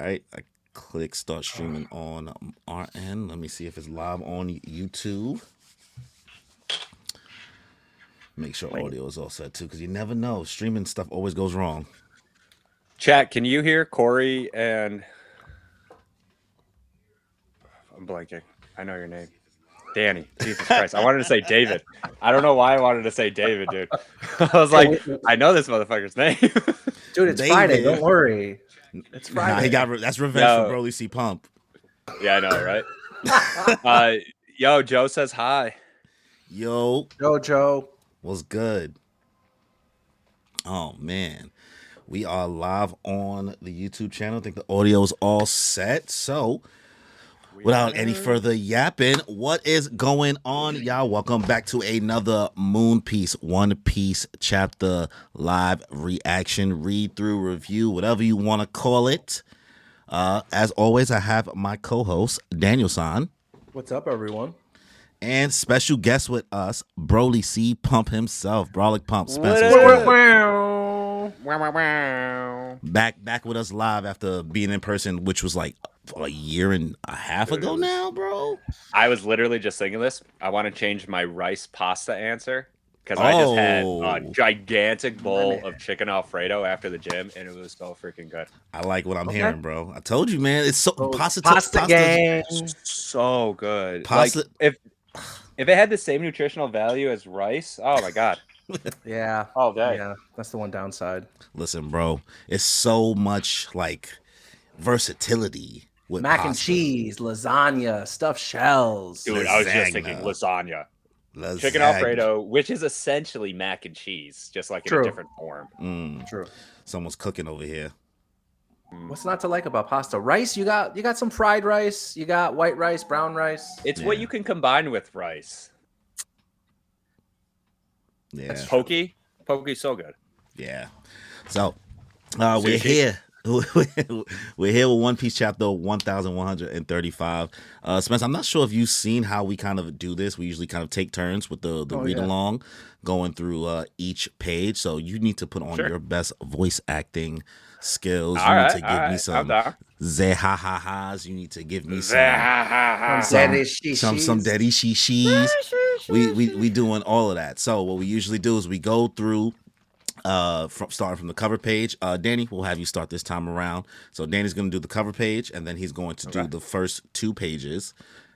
right. I click start streaming on our end. Let me see if it's live on YouTube. Make sure audio is all set too, because you never know. Streaming stuff always goes wrong. Chat, can you hear Corey and I'm blanking. I know your name. Danny. Jesus Christ. I wanted to say David. I don't know why I wanted to say David, dude. I was like, I know this motherfucker's name. Dude, it's David. Friday. Don't worry. It's Friday. That's revenge for Broly C. Pump. Yeah, I know, right? Yo, Joe says hi. Yo, Joe. What's good? Oh, man. We are live on the YouTube channel. I think the audio is all set. So, without any further yapping, what is going on, y'all? Welcome back to another One Piece chapter live reaction, read through, review, whatever you want to call it. As always, I have my co-host, Daniel-san. What's up, everyone? And special guest with us, Broly C. Pump himself, Brolic Pump. Spencer. Back with us live after being in person, which was like a year and a half ago now, bro. I was literally just thinking this. I want to change my rice pasta answer because I just had a gigantic bowl of chicken Alfredo after the gym, and it was so freaking good. I like what I'm hearing, bro. I told you, man. It's so pasta gang. So good. Pasta. Like, if it had the same nutritional value as rice, oh my god. Yeah. All day. Yeah, that's the one downside. Listen, bro, it's so much like versatility with mac pasta. And cheese, lasagna, stuffed shells. Dude, I was just thinking lasagna. Chicken Alfredo, which is essentially mac and cheese, just like in a different form. True. Someone's cooking over here. What's not to like about pasta? Rice, you got some fried rice, you got white rice, brown rice. It's what you can combine with rice. Yeah. Poke's so good. Yeah. So we're here. We're here with One Piece chapter 1135. Spence, I'm not sure if you've seen how we kind of do this. We usually kind of take turns with the read along, going through each page. So you need to put on your best voice acting skills. You need to give me some zeh-ha-ha-has. You need to give me some daddy shishis. We doing all of that. So what we usually do is we go through starting from the cover page. Danny, we'll have you start this time around. So Danny's going to do the cover page, and then he's going to do the first 2 pages,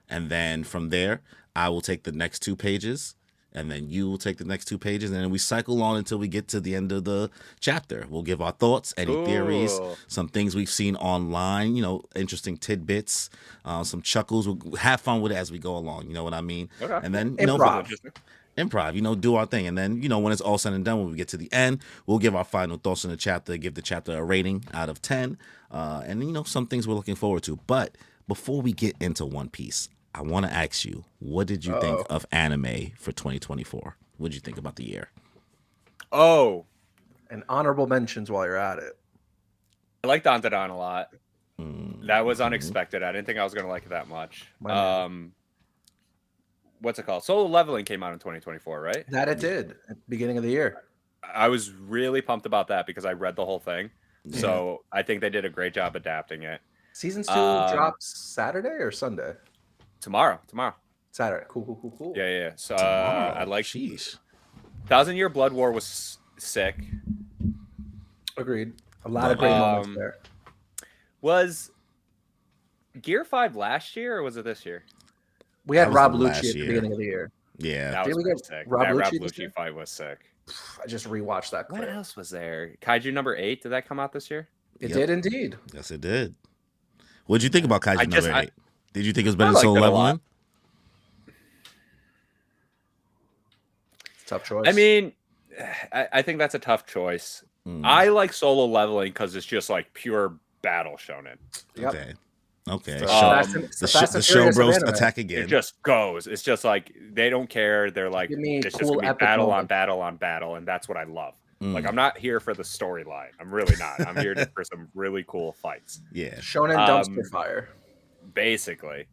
and then from there I will take the next 2 pages, and then you will take the next 2 pages, and then we cycle on until we get to the end of the chapter. We'll give our thoughts, any theories, some things we've seen online, interesting tidbits, some chuckles. We'll have fun with it as we go along. You know what I mean? Okay. And then improv, do our thing. And then, when it's all said and done, when we get to the end, we'll give our final thoughts on the chapter, give the chapter a rating out of 10. And, some things we're looking forward to. But before we get into One Piece, I want to ask you, what did you think of anime for 2024? What did you think about the year? And honorable mentions while you're at it. I liked Dandadan a lot. That was unexpected. I didn't think I was going to like it that much. What's it called? Solo Leveling came out in 2024, right? That it did at the beginning of the year. I was really pumped about that because I read the whole thing. Yeah. So I think they did a great job adapting it. Season 2 drops Saturday or Sunday? Tomorrow. Saturday. Cool. Yeah. So I like. Sheesh. 1,000 Year Blood War was sick. Agreed. A lot of great moments there. Was Gear 5 last year or was it this year? We had Rob Lucci at the beginning of the year. Yeah. That was sick. Rob Lucci fight was sick. I just rewatched that clip. What else was there? Kaiju number 8, did that come out this year? It did indeed. Yes, it did. What did you think about Kaiju number 8? Did you think it was better than Solo Leveling? Tough choice. I mean, I think that's a tough choice. I like Solo Leveling because it's just like pure battle shonen. Yep. Okay. The show bros attack again. It just goes. It's just like they don't care. They're like, it's just gonna be battle on battle on battle, and that's what I love. Like, I'm not here for the storyline. I'm really not. I'm here for some really cool fights. Yeah. Shonen dumpster fire. Basically.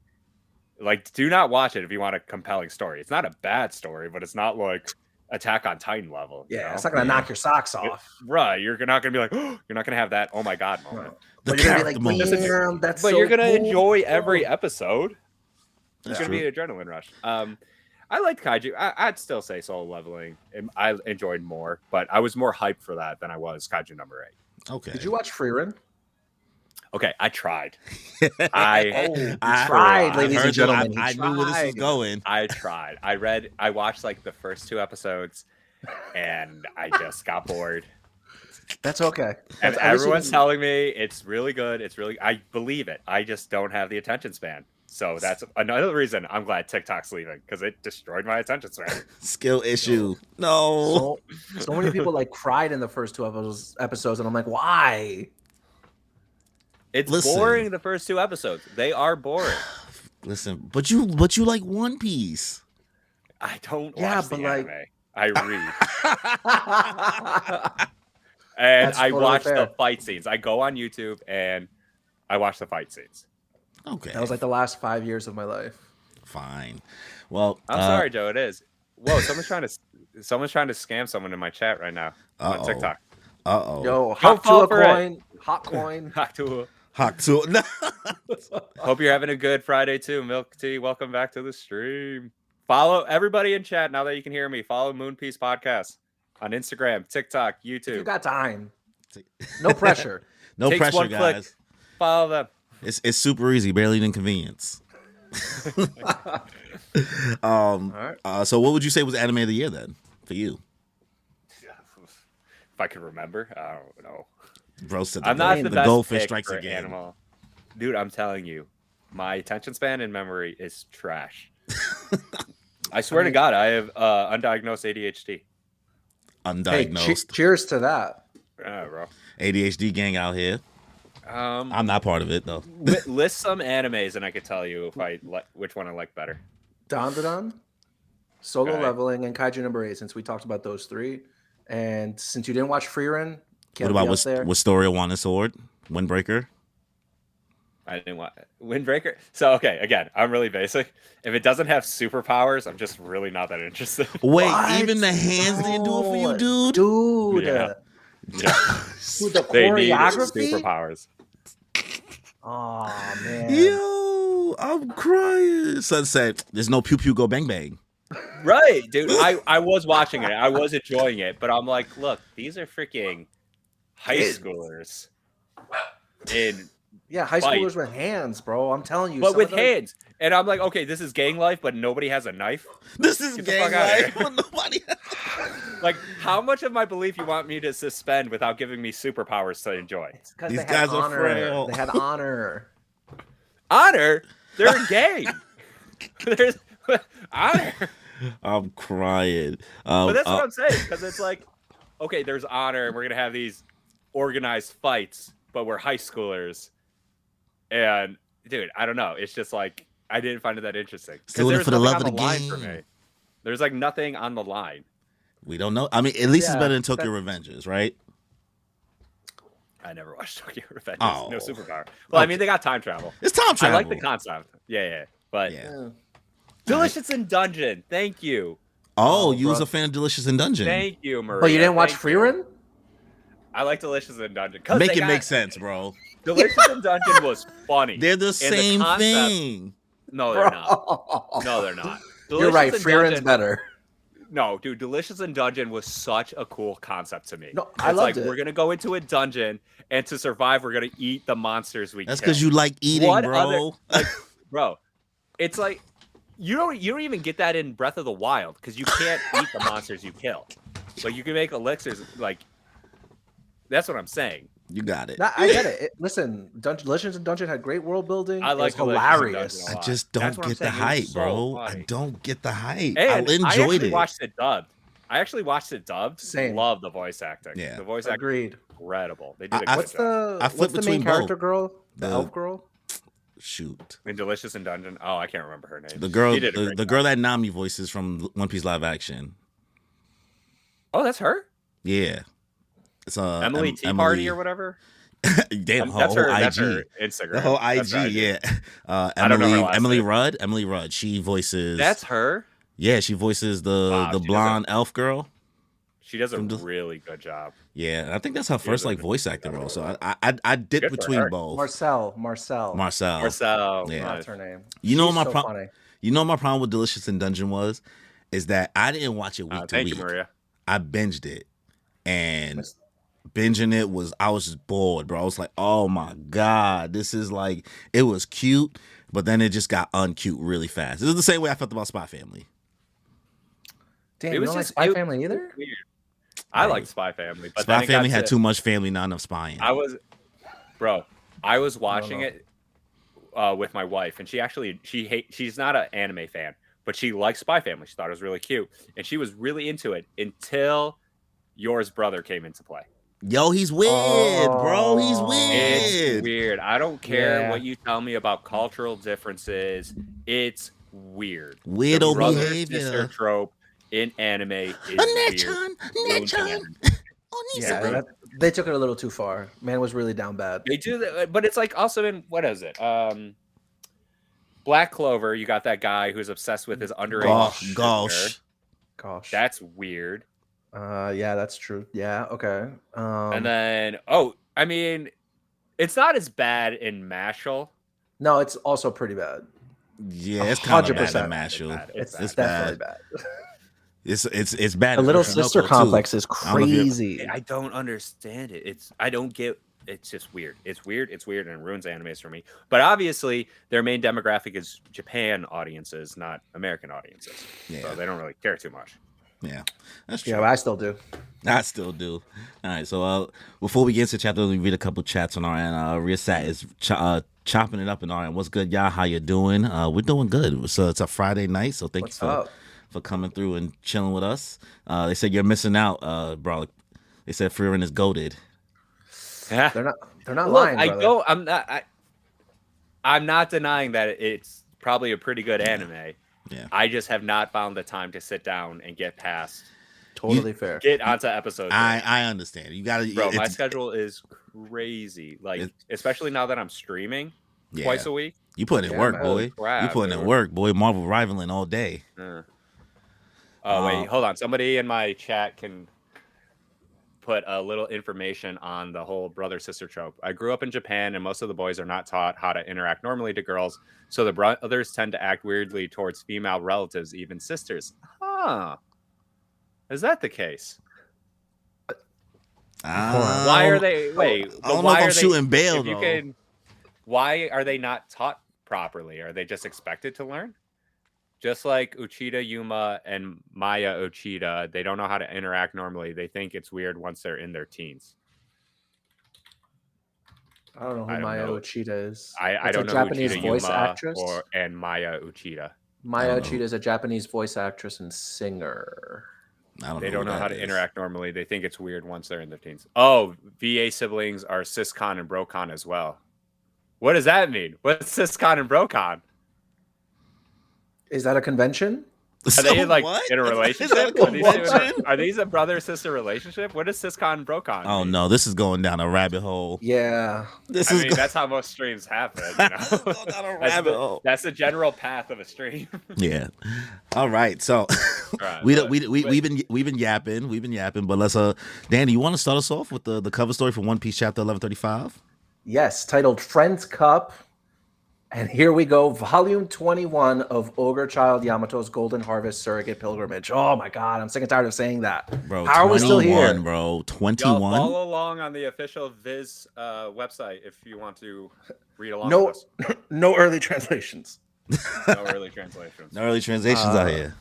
Like, do not watch it if you want a compelling story. It's not a bad story, but it's not like Attack on Titan level. Yeah, it's not gonna knock your socks off. Right. You're not gonna be like, oh, you're not gonna have that oh my god moment. But you're gonna be like, damn, that's but so you're gonna cool. enjoy every episode. It's That's gonna be an adrenaline rush. I liked Kaiju. I'd still say Solo Leveling. I enjoyed more, but I was more hyped for that than I was Kaiju number 8. Okay. Did you watch Freerun? Okay, I tried. I tried, ladies and gentlemen. I knew where this was going. I tried. I watched like the first 2 episodes, and I just got bored. That's okay. And everyone's telling me it's really good. I believe it. I just don't have the attention span. So that's another reason I'm glad TikTok's leaving, because it destroyed my attention span. Skill issue. No. So many people like cried in the first 2 episodes, and I'm like, why? It's boring. The first 2 episodes, they are boring. Listen, but you like One Piece. I don't watch the anime. I read. And I watch the fight scenes. I go on YouTube and I watch the fight scenes. Okay. That was like the last 5 years of my life. Fine. Well, I'm sorry, Joe. It is. Whoa, someone's trying to scam someone in my chat right now on TikTok. Yo, hot to a coin. Hot coin. Hot to a. Hope you're having a good Friday too, Milk Tea. Welcome back to the stream. Follow everybody in chat now that you can hear me. Follow Moonpiece Podcast on Instagram, TikTok, YouTube. You got time. No pressure. No Takes pressure, one guys. Click. Follow them. It's super easy, barely an inconvenience. All right. So what would you say was anime of the year then for you? If I could remember, I don't know. Bro said I'm not the best goldfish pick strikes for again. Animal. Dude, I'm telling you, my attention span and memory is trash. I swear to God, I have undiagnosed ADHD. Undiagnosed. Hey, cheers to that. Yeah, bro. ADHD gang out here. I'm not part of it though. List some animes and I could tell you if I which one I like better. Dandadan, Solo Leveling, and Kaiju number 8. Since we talked about those 3, and since you didn't watch Freerun, what about with Story of Wand and Sword, Windbreaker? I didn't want Windbreaker. So okay, again, I'm really basic. If it doesn't have superpowers, I'm just really not that interested. Wait, even the hands didn't do it for you, dude. Dude, yeah. Dude, the They need choreography. superpowers. Oh man. Yo, I'm crying. Sunset. There's no pew pew go bang bang. Right, dude. I was watching it. I was enjoying it, but I'm like, look, these are freaking high schoolers in high schoolers with hands, bro. I'm telling you. But with hands. And I'm like, okay, this is gang life, but nobody has a knife. This is gang life, but nobody. Like, how much of my belief you want me to suspend without giving me superpowers to enjoy? These guys are frail. They had honor. Honor? They're a gang. There's honor. I'm crying. But that's what I'm saying, because it's like, okay, there's honor, and we're gonna have these organized fights, but we're high schoolers. And dude, I don't know. It's just like I didn't find it that interesting. Still in it for the love of the game. For me. There's like nothing on the line. We don't know. I mean, at least it's better than Tokyo Revengers, right? I never watched Tokyo Revengers. Oh. No superpower. Well, I mean, they got time travel. It's time travel. I like the concept. Yeah. But Delicious in Dungeon. Thank you. Oh, you was a fan of Delicious in Dungeon. Thank you, Maria. Oh, you didn't watch Freerun? I like Delicious in Dungeon. Make it make sense, bro. Delicious in Dungeon was funny. They're the same thing. No, they're not. No, they're not. You're right. Freerun's better. No, dude, Delicious in Dungeon was such a cool concept to me. No, I loved it. We're gonna go into a dungeon, and to survive, we're gonna eat the monsters we kill. That's because you like eating, bro. Bro, it's like you don't even get that in Breath of the Wild because you can't eat the monsters you kill. But you can make elixirs. Like that's what I'm saying. You got it. I get it. Listen, Delicious in Dungeon had great world building. I like hilarious. I just don't get the hype, bro. I don't get the hype. And I enjoyed I actually it. watched it dubbed. I actually watched it dubbed. Same. Love the voice acting. Yeah. The voice acting. Agreed. Incredible. They did a What's the main character girl? The elf girl? Shoot. In Delicious in Dungeon. Oh, I can't remember her name. The girl, the girl that Nami voices from One Piece live action. Oh, that's her? Yeah. It's Emily Tea Party or whatever. Damn, that's her Instagram. The whole IG, yeah. I don't know her last Emily name. Rudd. Emily Rudd. She voices. That's her. Yeah, she voices the blonde elf girl. She does a really good job. Yeah, I think that's her first like voice acting role. So I did between both. Marcel. Yeah, That's her name. You know She's my so funny. You know my problem with Delicious in Dungeon is that I didn't watch it week to week. Thank you, Maria. I binged it, and binging it I was just bored, bro. I was like, oh my god, this is like, it was cute, but then it just got uncute really fast. This is the same way I felt about Spy Family. Damn, you don't like Spy Family either? Weird. I like Spy Family, but Spy Family had too much family, not enough spying. I was watching it with my wife, and she's not an anime fan, but she likes Spy Family. She thought it was really cute, and she was really into it until Yor's brother came into play. Yo, he's weird, bro. He's weird. It's weird. I don't care what you tell me about cultural differences. It's weird. Weirdo behavior. Sister trope in anime is weird. Yeah, they took it a little too far. Man was really down bad. They do that, but it's like also in, what is it? Black Clover, you got that guy who's obsessed with his underage. Gosh. That's weird. Yeah, that's true. Yeah, okay. And then, I mean, it's not as bad in Mashal. No, it's also pretty bad. Yeah, it's kind of bad in Mashal. It's definitely bad. It's bad. The little sister complex is crazy. I don't understand it. It's just weird. It's weird, and it ruins animes for me. But obviously, their main demographic is Japan audiences, not American audiences. Yeah. So they don't really care too much. Yeah, that's true. Yeah, I still do. All right, so before we get into the chapter, let me read a couple chats on our end. Riasat is chopping it up in our end. What's good, y'all? How you doing? We're doing good. So it's a Friday night, so thank you for coming through and chilling with us. They said you're missing out, bro. They said Freerin is goated. Yeah. They're not lying. I'm not denying that it's probably a pretty good anime. Yeah. I just have not found the time to sit down and get past. Totally fair. Get onto episodes. I understand. You gotta, bro. My schedule is crazy. Like, especially now that I'm streaming twice a week. You put in work, boy. You put in work, boy. Marvel rivaling all day. Oh wait, hold on. Somebody in my chat can put a little information on the whole brother-sister trope. I grew up in Japan, and most of the boys are not taught how to interact normally to girls, so the brothers tend to act weirdly towards female relatives, even sisters. Huh. Is that the case? Why are they... Wait, I don't know if I'm shooting bail, though. Why are they not taught properly? Are they just expected to learn? Just like Uchida Yuma and Maya Uchida, they don't know how to interact normally. They think it's weird once they're in their teens. I don't know who Maya Uchida is. I don't know Japanese Uchida voice Yuma actress and Maya Uchida. Maya Uchida is a Japanese voice actress and singer. They don't know how to interact normally. They think it's weird once they're in their teens. Oh, VA siblings are Siscon and Brocon as well. What does that mean? What's Siscon and Brocon? Is that a convention? Are they in a relationship? Are these a brother-sister relationship? What is Siscon and Brocon? Oh no, this is going down a rabbit hole. Yeah, that's how most streams happen. You know? Down a rabbit hole. That's the general path of a stream. Yeah. All right. So we've been yapping, but let's Danny, you want to start us off with the cover story for One Piece chapter 1135? Yes, titled Friend's Cup. And here we go, volume 21 of Ogre Child Yamato's Golden Harvest Surrogate Pilgrimage. Oh my God, I'm sick and tired of saying that. Bro, how are we still here? Bro, 21. Follow along on the official Viz website if you want to read along with us. No early translations. No early translations. No early translations out here.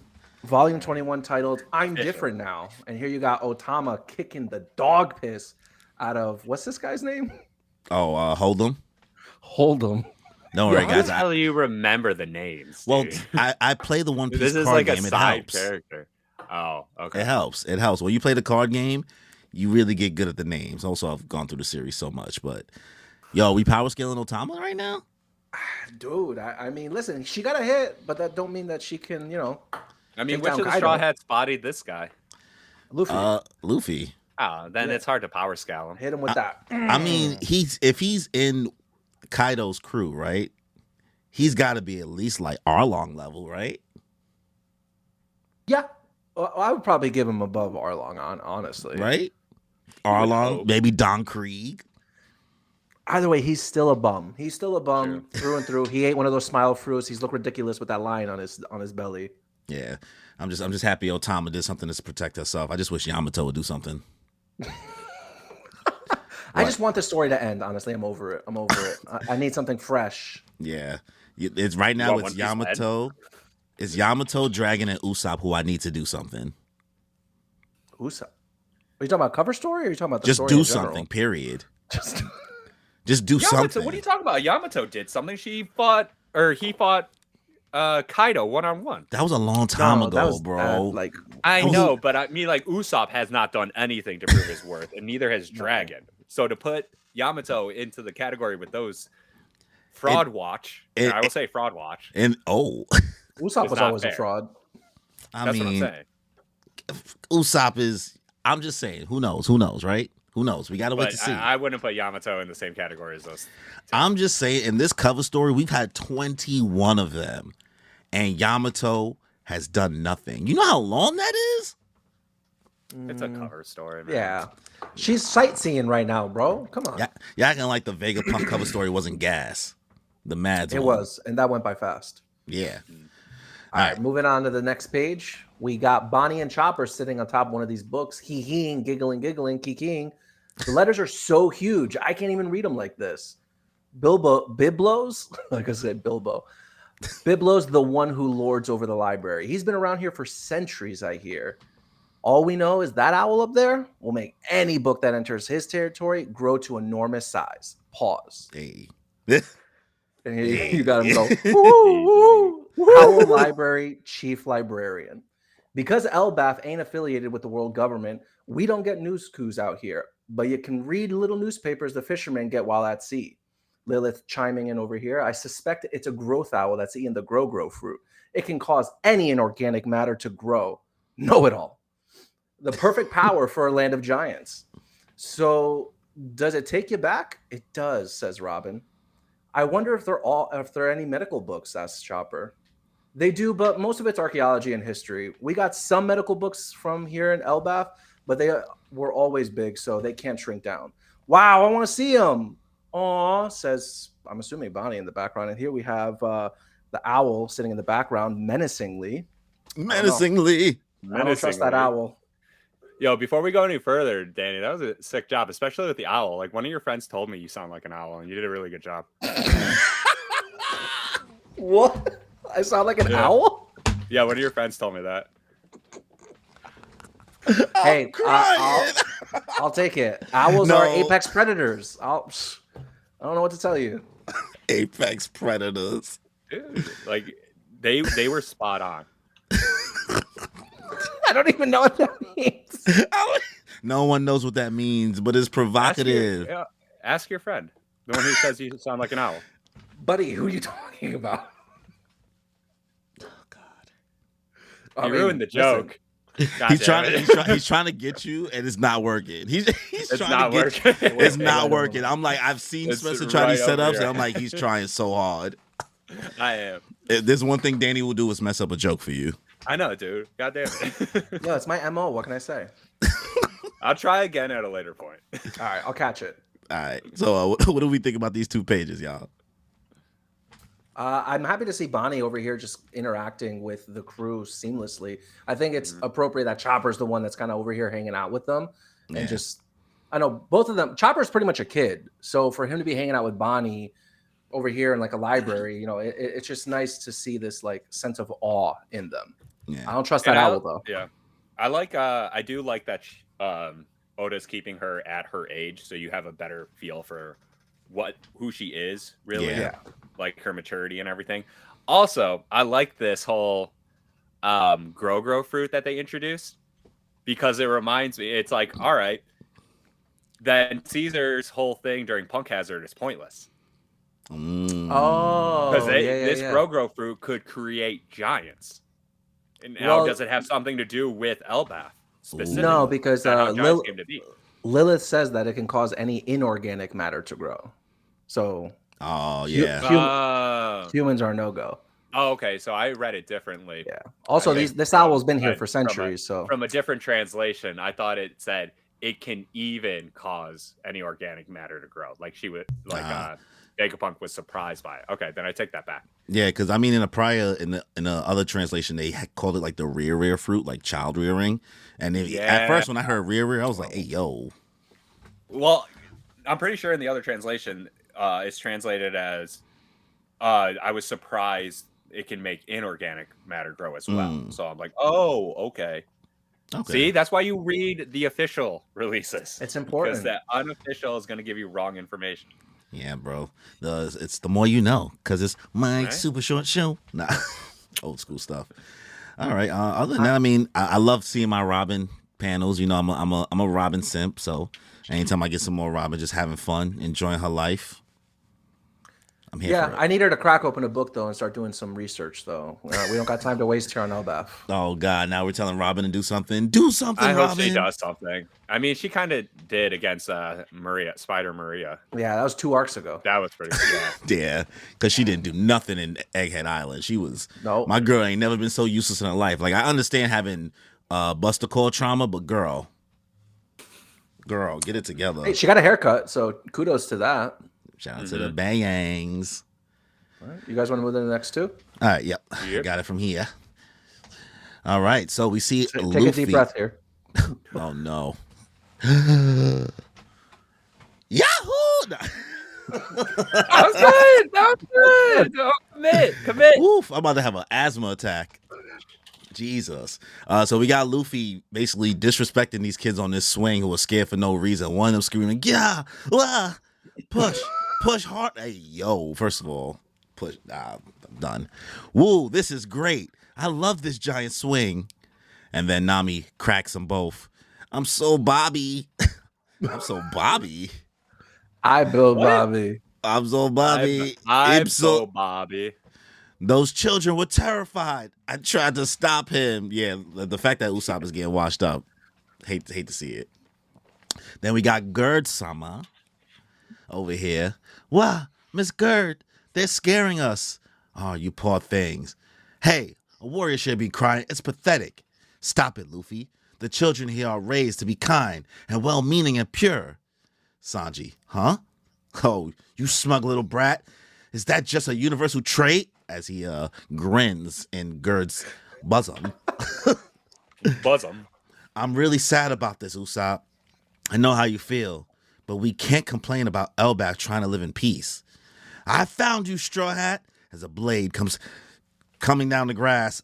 Volume 21 titled I'm Different Now. And here you got Otama kicking the dog piss out of, what's this guy's name? Oh, Hold'em. Hold'em. Don't worry, guys. How do you remember the names? Well, I play the One Piece this is card like game. A side character. Oh, okay. It helps. When you play the card game, you really get good at the names. Also, I've gone through the series so much, but we power scaling Otama right now? Dude, I mean, listen, she got a hit, but that don't mean that she can, I mean, which of the Straw Hats bodied this guy? Luffy. Oh, then it's hard to power scale him. Hit him with that. I mean, if he's in Kaido's crew, right? He's got to be at least like Arlong level, right? Yeah, well, I would probably give him above Arlong, honestly. Right? would Arlong, hope. maybe Don Krieg. Either way, he's still a bum. He's still a bum True. through and through. He ate one of those smile fruits. He's looked ridiculous with that line on his belly. Yeah. I'm just happy Otama did something to protect herself. I just wish Yamato would do something. I just want the story to end. Honestly, I'm over it. I need something fresh. Yeah. It's right now want it's One Piece Red? Yamato. It's Yamato, Dragon, and Usopp who I need to do something. Usopp. Are you talking about cover story, or are you talking about the Just story do in general? something, period. Just Just do Yamato, something. what are you talking about? Yamato did something. He fought Kaido one-on-one. That was a long time that ago, was bro. like I was- know, but I mean, like, Usopp has not done anything to prove his worth, and neither has Dragon. So to put Yamato into the category with those fraud watch, and I will say fraud watch. And Usopp It's was not always fair. a fraud. I That's what I'm mean, saying. Usopp is. I'm just saying. Who knows? Who knows? Right? Who knows? We gotta wait But to see. I wouldn't put Yamato in the same category as those. I'm just saying. In this cover story, we've had 21 of them, and Yamato has done nothing. You know how long that is? It's a cover story, man. Yeah, she's sightseeing right now, bro. Come on. Yeah, y'all acting like the Vegapunk cover story wasn't gas. The Mads It one. was, and that went by fast. Yeah. All right, moving on to the next page. We got Bonnie and Chopper sitting on top of one of these books, hee-heeing, giggling, kikiing. The letters are so huge, I can't even read them like this. Biblos, like I said, Bilbo. Biblo's the one who lords over the library. He's been around here for centuries, I hear. All we know is that owl up there will make any book that enters his territory grow to enormous size. Pause. Hey. And you got him go, woo, woo. Owl Library Chief Librarian. Because Elbath ain't affiliated with the world government, we don't get news coups out here, but you can read little newspapers the fishermen get while at sea. Lilith chiming in over here. I suspect it's a growth owl that's eating the grow fruit. It can cause any inorganic matter to grow. Know it all. The perfect power for a land of giants. So, does it take you back? It does, says Robin. I wonder if there are any medical books, asks Chopper. They do, but most of it's archaeology and history. We got some medical books from here in Elbath, but they were always big, so they can't shrink down. Wow, I want to see them. Aw, says, I'm assuming Bonnie in the background. And here we have the owl sitting in the background menacingly. Menacingly. I don't trust that owl. Yo, before we go any further, Danny, that was a sick job, especially with the owl. Like, one of your friends told me you sound like an owl, and you did a really good job. What? I sound like an owl? Yeah, one of your friends told me that. Hey, I'll take it. Owls are apex predators. I don't know what to tell you. Apex predators. Dude, like, they were spot on. I don't even know what that means. No one knows what that means, but it's provocative. Ask your friend, the one who says you sound like an owl. Buddy, who are you talking about? Oh God. You ruined the joke. He's trying to get you, and it's not working. He's trying to get you. It's not working. I'm like, I've seen Spencer try these setups, and I'm like, he's trying so hard. I am. There's one thing Danny will do is mess up a joke for you. I know, dude. God damn it. No, it's my MO. What can I say? I'll try again at a later point. All right, I'll catch it. All right. So, what do we think about these 2 pages, y'all? I'm happy to see Bonnie over here just interacting with the crew seamlessly. I think it's appropriate that Chopper's the one that's kind of over here hanging out with them. And just, I know both of them, Chopper's pretty much a kid. So for him to be hanging out with Bonnie over here in like a library, you know, it's just nice to see this like sense of awe in them. Yeah. I don't trust that owl though. Yeah. I do like that Oda's keeping her at her age. So you have a better feel for who she is really. Yeah. Like her maturity and everything. Also, I like this whole grow fruit that they introduced because it reminds me, it's like, all right, then Caesar's whole thing during Punk Hazard is pointless. Oh, because this grow fruit could create giants. And now, does it have something to do with Elbath specifically? No, because Lilith says that it can cause any inorganic matter to grow. So oh yeah, humans are no go. Oh, okay. So I read it differently. Yeah. Also, I think this owl's been here for from a centuries. So from a different translation, I thought it said it can even cause any organic matter to grow. Like she would, like Vegapunk was surprised by it. Okay, then I take that back. Yeah, because I mean, in the other translation, they called it like the rear fruit, like child rearing. And at first, when I heard rear, I was like, "Hey, yo." Well, I'm pretty sure in the other translation, it's translated as, "I was surprised it can make inorganic matter grow as well." So I'm like, "Oh, okay." Okay. See, that's why you read the official releases. it's important. Because that unofficial is going to give you wrong information. Yeah, bro. It's the more you know, because it's my super short show. Nah, old school stuff. All right. Other than that, I mean, I love seeing my Robin panels. You know, I'm a Robin simp. So anytime I get some more Robin, just having fun, enjoying her life. I'm here for it. I need her to crack open a book though and start doing some research though. We don't got time to waste here on Elbaf. Oh God! Now we're telling Robin to do something. Do something, I Robin. hope she does something. I mean, she kind of did against Spider Maria. Yeah, that was 2 arcs ago. That was pretty good. Yeah, because she didn't do nothing in Egghead Island. She was No. My girl ain't never been so useless in her life. Like I understand having Buster Call trauma, but girl, get it together. Hey, she got a haircut, so kudos to that. Shout out to the bangs. All right. You guys want to move to the next 2? All right, yep. Got it from here. All right, so we see Take Luffy. a deep breath here. Oh no. Yahoo! That was good. That was good. Oh, commit. Oof, I'm about to have an asthma attack. Jesus. So we got Luffy basically disrespecting these kids on this swing who were scared for no reason. One of them screaming, yeah, push hard. Hey, yo, first of all, push. I'm done. Woo, this is great. I love this giant swing. And then Nami cracks them both. I'm so Bobby. I'm so Bobby. I build Bobby. I'm so Bobby. I'm so Bobby. Those children were terrified. I tried to stop him. Yeah, the fact that Usopp is getting washed up. Hate to see it. Then we got Gerd-sama over here. Wow, Miss Gerd, they're scaring us. Oh, you poor things. Hey, a warrior should be crying. It's pathetic. Stop it, Luffy. The children here are raised to be kind and well-meaning and pure. Sanji, huh? Oh, you smug little brat. Is that just a universal trait? As he grins in Gerd's bosom. I'm really sad about this, Usopp. I know how you feel, but we can't complain about Elbaf trying to live in peace. I found you, Straw Hat, as a blade comes coming down the grass.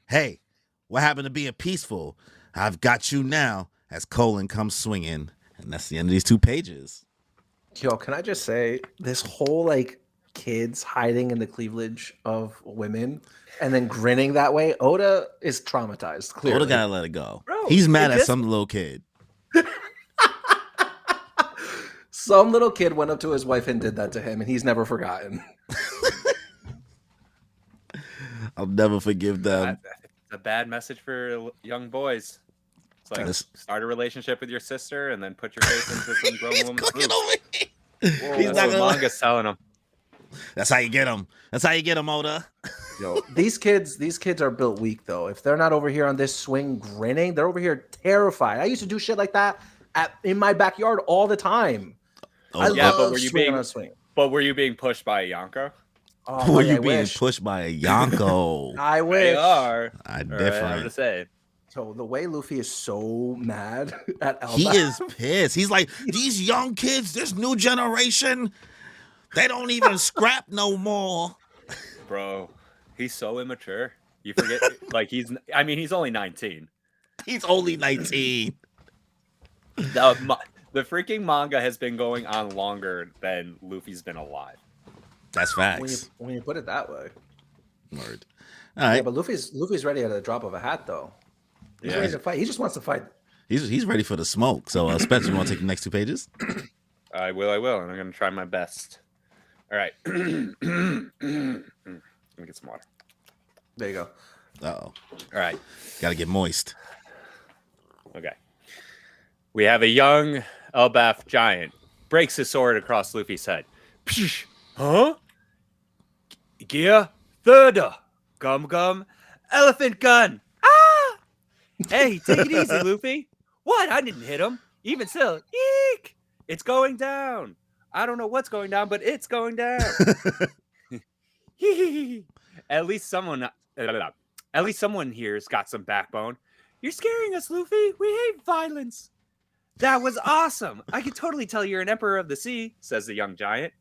Hey, what happened to being peaceful? I've got you now, as Colin comes swinging. And that's the end of these 2 pages. Yo, can I just say, this whole, like, kids hiding in the cleavage of women and then grinning that way, Oda is traumatized, clearly. Oda gotta let it go. Bro, he's mad at some little kid. Some little kid went up to his wife and did that to him, and he's never forgotten. I'll never forgive them. It's a bad message for young boys. It's like, start a relationship with your sister and then put your face into some grown woman's boobs. He's not gonna manga's telling him. That's how you get them. That's how you get them, Oda. Yo, these kids are built weak though. If they're not over here on this swing grinning, they're over here terrified. I used to do shit like that in my backyard all the time. Oh, I love but were you swinging being on a swing? But were you being pushed by a Yonko? Oh, were you being pushed by a Yonko? I wish. They are. I Right, different. I'm just saying. So the way Luffy is so mad at Elbaf. He is pissed. He's like, these young kids, this new generation, they don't even scrap no more. Bro, he's so immature. You forget, like, he's only 19. He's only 19. The freaking manga has been going on longer than Luffy's been alive. That's facts. When you put it that way. Word. All right. Yeah, but Luffy's ready at a drop of a hat, though. He's ready to fight. He just wants to fight. He's ready for the smoke. So, Spencer, you want to take the next 2 pages? I will, and I'm going to try my best. All right. Let me get some water. There you go. All Uh-oh. right. Got to get moist. Okay. We have a young Elbaf giant breaks his sword across Luffy's head. Psh, huh? Gia, Third, Gum Gum, Elephant Gun. Ah! Hey, take it easy, Luffy. What? I didn't hit him. Even still, eek! It's going down. I don't know what's going down, but it's going down. At least someone here's got some backbone. You're scaring us, Luffy. We hate violence. That was awesome. I can totally tell you're an emperor of the sea, says the young giant.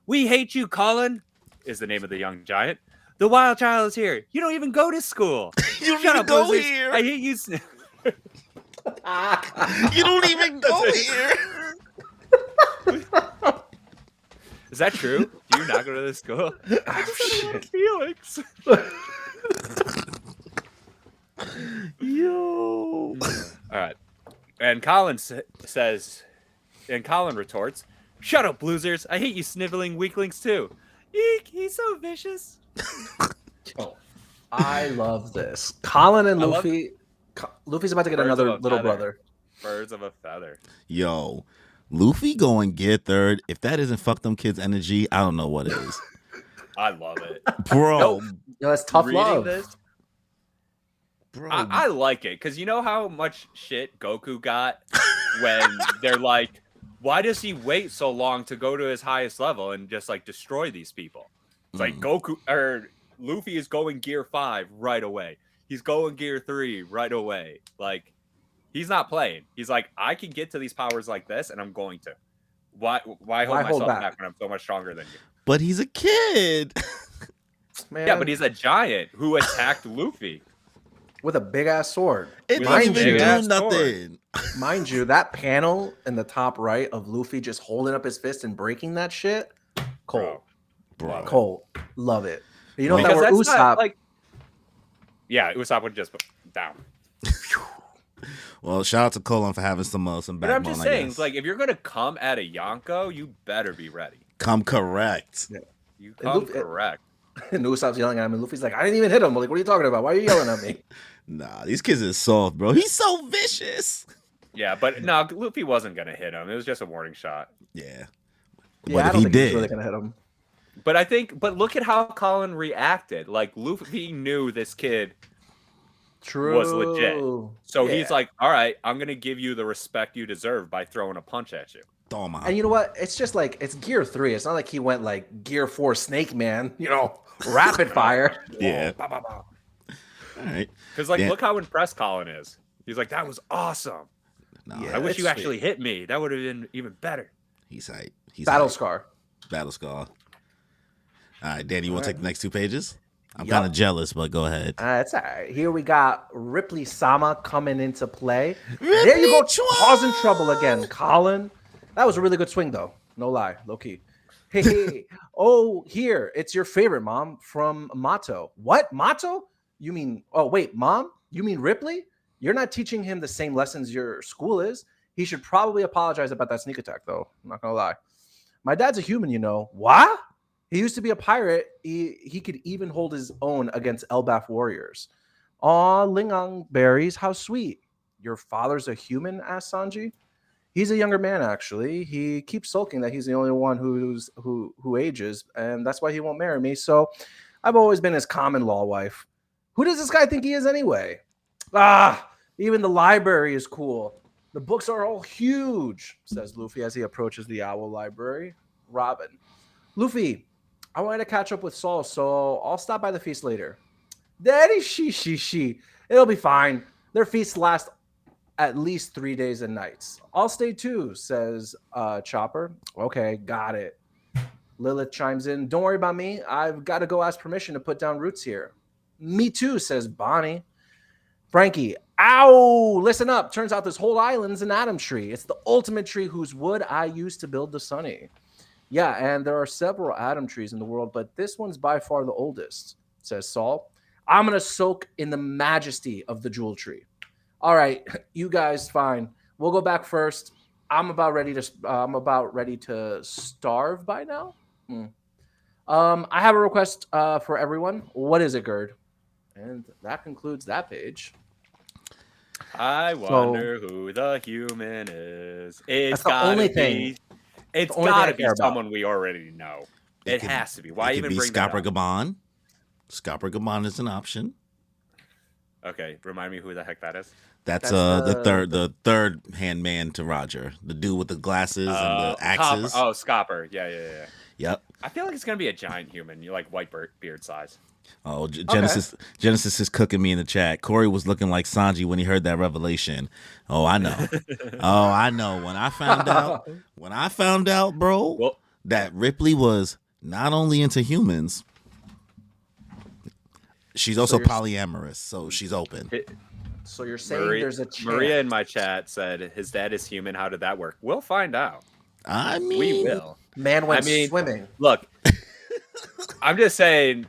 We hate you, Colin, is the name of the young giant. The wild child is here. You don't even go to school. You don't Shut even up, go losers. here. I hate you. You don't even go here. Is that true? Do you not go to this school? I just love Felix. Yo. All right. And Colin says, and Colin retorts, shut up, losers. I hate you sniveling weaklings too. Eek, he's so vicious. Oh, I love this. Colin and Luffy. Luffy's about to get another little brother. Birds of a feather. Yo, Luffy going gear third. If that isn't fuck them kids energy, I don't know what is. I love it. Bro. Yo, that's tough Reading love. This, Bro. I like it because you know how much shit Goku got when they're like, why does he wait so long to go to his highest level and just like destroy these people? It's like Goku or Luffy is going gear 5 right away. He's going gear 3 right away. Like he's not playing. He's like, I can get to these powers like this, and I'm going to. Why hold myself back when I'm so much stronger than you? But he's a kid. Man. Yeah, but he's a giant who attacked Luffy. With a big ass sword. It doesn't even do nothing. Mind you, that panel in the top right of Luffy just holding up his fist and breaking that shit. Cold. Bro. Cold. Love it. You know, if Because that were that's Usopp. not, like, yeah, Usopp would just down. Well, shout out to Colin for having some backbone. But I'm just saying, I guess. like, if you're gonna come at a Yonko, you better be ready. Come correct. Yeah. You come correct. And Usopp's yelling at him, and Luffy's like, I didn't even hit him. I'm like, what are you talking about? Why are you yelling at me? Nah, these kids are soft, bro. He's so vicious. Yeah, but no, Luffy wasn't gonna hit him. It was just a warning shot. Yeah. Yeah, But I if don't he think did, he's really gonna hit him. But look at how Colin reacted. Like Luffy knew this kid True. was legit. So Yeah. he's like, all right, I'm gonna give you the respect you deserve by throwing a punch at you. And you know what? It's just like it's gear 3. It's not like he went like gear 4 Snake Man, rapid fire. Yeah. Whoa, bah, bah, bah. All right. Because look how impressed Colin is. He's like, that was awesome. Nah, Yeah. I wish it's you sweet. actually hit me. That would have been even better. he's hype. He's Battle hype. Scar. Battle Scar. All right, Danny, you want to take the next 2 pages? I'm Yup. kind of jealous, but go ahead. It's all right. Here we got Ripley Sama coming into play. There you go, causing trouble again, Colin. That was a really good swing, though. No lie, low key. Hey, oh, here, it's your favorite, Mom, from Mato. What, Mato? You mean, oh, wait, Mom? You mean Ripley? You're not teaching him the same lessons your school is. He should probably apologize about that sneak attack, though. I'm not gonna lie. My dad's a human, you know. What? He used to be a pirate. He could even hold his own against Elbaf warriors. Aw, Lingang berries, how sweet. Your father's a human? Asked Sanji. He's a younger man, actually. He keeps sulking that he's the only one who ages, and that's why he won't marry me. So I've always been his common law wife. Who does this guy think he is anyway? Even the library is cool. The books are all huge, says Luffy as he approaches the owl library. Robin. Luffy, I wanted to catch up with Saul, so I'll stop by the feast later. Daddy, she. It'll be fine. Their feasts last at least 3 days and nights. I'll stay too, says Chopper. Okay, got it. Lilith chimes in. Don't worry about me. I've got to go ask permission to put down roots here. Me too, says Bonnie. Frankie, ow! Listen up. Turns out this whole island's an atom tree. It's the ultimate tree whose wood I used to build the Sunny. Yeah, and there are several atom trees in the world, but this one's by far the oldest, says Saul. I'm going to soak in the majesty of the jewel tree. All right, you guys, fine. We'll go back first. I'm about ready to starve by now. I have a request for everyone. What is it, Gerd? And that concludes that page. I wonder who the human is. It's the only thing. It's only thing gotta I be care about. someone we already know. It has to be. Why It even could be bring that Scapper up? Gabon. Scopper Gaban is an option. Okay, remind me who the heck that is. That's That's the third hand man to Roger, the dude with the glasses and the axes. Scopper. Yeah. Yep. I feel like it's gonna be a giant human. You like white beard size. Oh, Genesis is cooking me in the chat. Corey was looking like Sanji when he heard that revelation. Oh, I know. I know. When I found out, bro, that Ripley was not only into humans, she's also polyamorous, so she's open. So you're saying there's a chance. Maria in my chat said his dad is human. How did that work? We'll find out. I mean, we will. Man went swimming. Look, I'm just saying,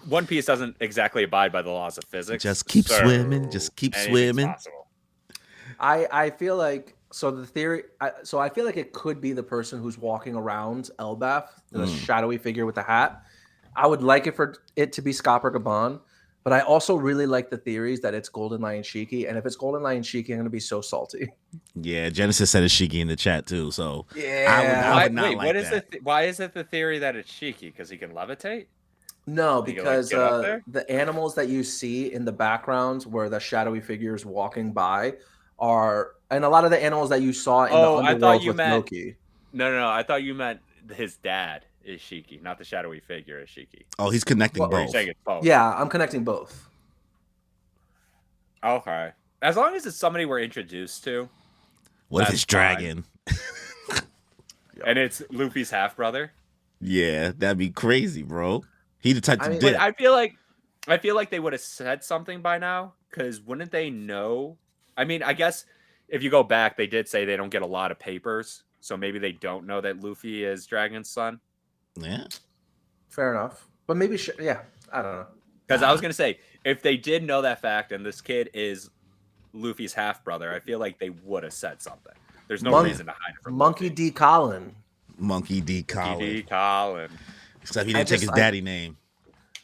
One Piece doesn't exactly abide by the laws of physics. Just keep swimming. Just keep swimming. Possible. I feel like the theory. So I feel like it could be the person who's walking around Elbaf, the shadowy figure with the hat. I would like it for it to be Scopper Gaban, but I also really like the theories that it's Golden Lion Shiki. And if it's Golden Lion Shiki, I'm going to be so salty. Yeah, Genesis said it's Shiki in the chat too. So yeah, I would not like what is that. Why is it the theory that it's Shiki? Because he can levitate? No, because the animals that you see in the background where the shadowy figures walking by are, and a lot of the animals that you saw in the underworld with Loki. No. I thought you meant his dad is Shiki, not the shadowy figure is Shiki. Oh, he's connecting both. You're saying it's both. Yeah, I'm connecting both. Okay. As long as it's somebody we're introduced to. What if it's Dragon? And it's Luffy's half brother? Yeah, that'd be crazy, bro. He the type to dip. I feel like they would have said something by now, because wouldn't they know? I mean, I guess if you go back, they did say they don't get a lot of papers, so maybe they don't know that Luffy is Dragon's son. Yeah. Fair enough. But maybe, I don't know. Because I was going to say, if they did know that fact and this kid is Luffy's half-brother, I feel like they would have said something. There's no reason to hide it from Monkey Luffy. D. Collin. Monkey D. Collin. Except he didn't take his daddy name.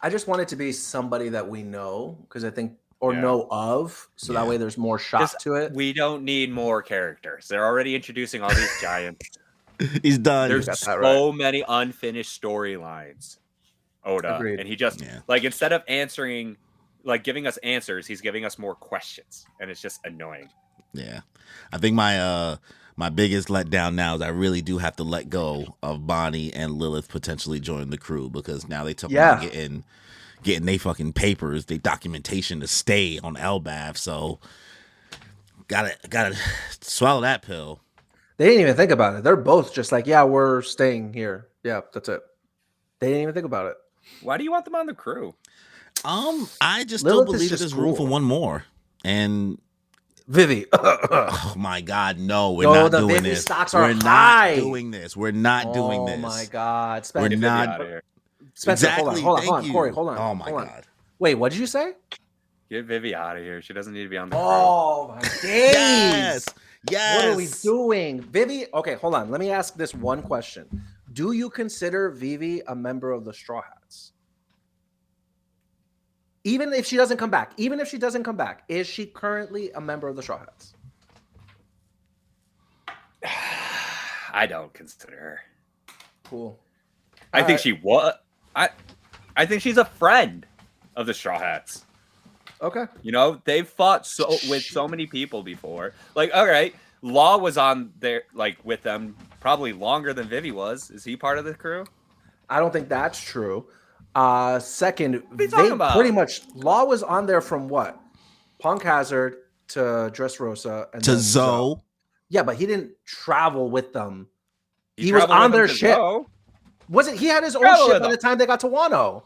I just want it to be somebody that we know, because I think, know of, so that way there's more shock to it. We don't need more characters. They're already introducing all these giants. He's done. There's so many unfinished storylines. Oda. Agreed. And he just instead of answering, giving us answers, he's giving us more questions, and it's just annoying. Yeah, I think my biggest letdown now is I really do have to let go of Bonnie and Lilith potentially joining the crew, because now they took getting they fucking papers, they documentation to stay on Elbaf. So gotta swallow that pill. They didn't even think about it. They're both just like, yeah, we're staying here. Yeah, that's it. They didn't even think about it. Why do you want them on the crew? I just don't believe that there's room for one more. And Vivi. Oh my God, no, we're not doing Vivi this. Stocks are we're high. not doing this. We're not doing this. Oh my God, Spencer. We're not. Spencer, exactly. hold on, Corey, hold on. Oh my God. God. Wait, what did you say? Get Vivi out of here. She doesn't need to be on the crew. Oh my days. Yes. What are we doing? Vivi, okay, hold on. Let me ask this one question. Do you consider Vivi a member of the Straw Hats? Even if she doesn't come back, is she currently a member of the Straw Hats? I don't consider her. Cool. I think she was. I think she's a friend of the Straw Hats. Okay. You know, they've fought with so many people before. Like, all right, Law was on there, with them probably longer than Vivi was. Is he part of the crew? I don't think that's true. Second, pretty much Law was on there from what? Punk Hazard to Dressrosa and to Zoe. Yeah, but he didn't travel with them. He was on their ship. Wasn't he had his own ship by the time they got to Wano?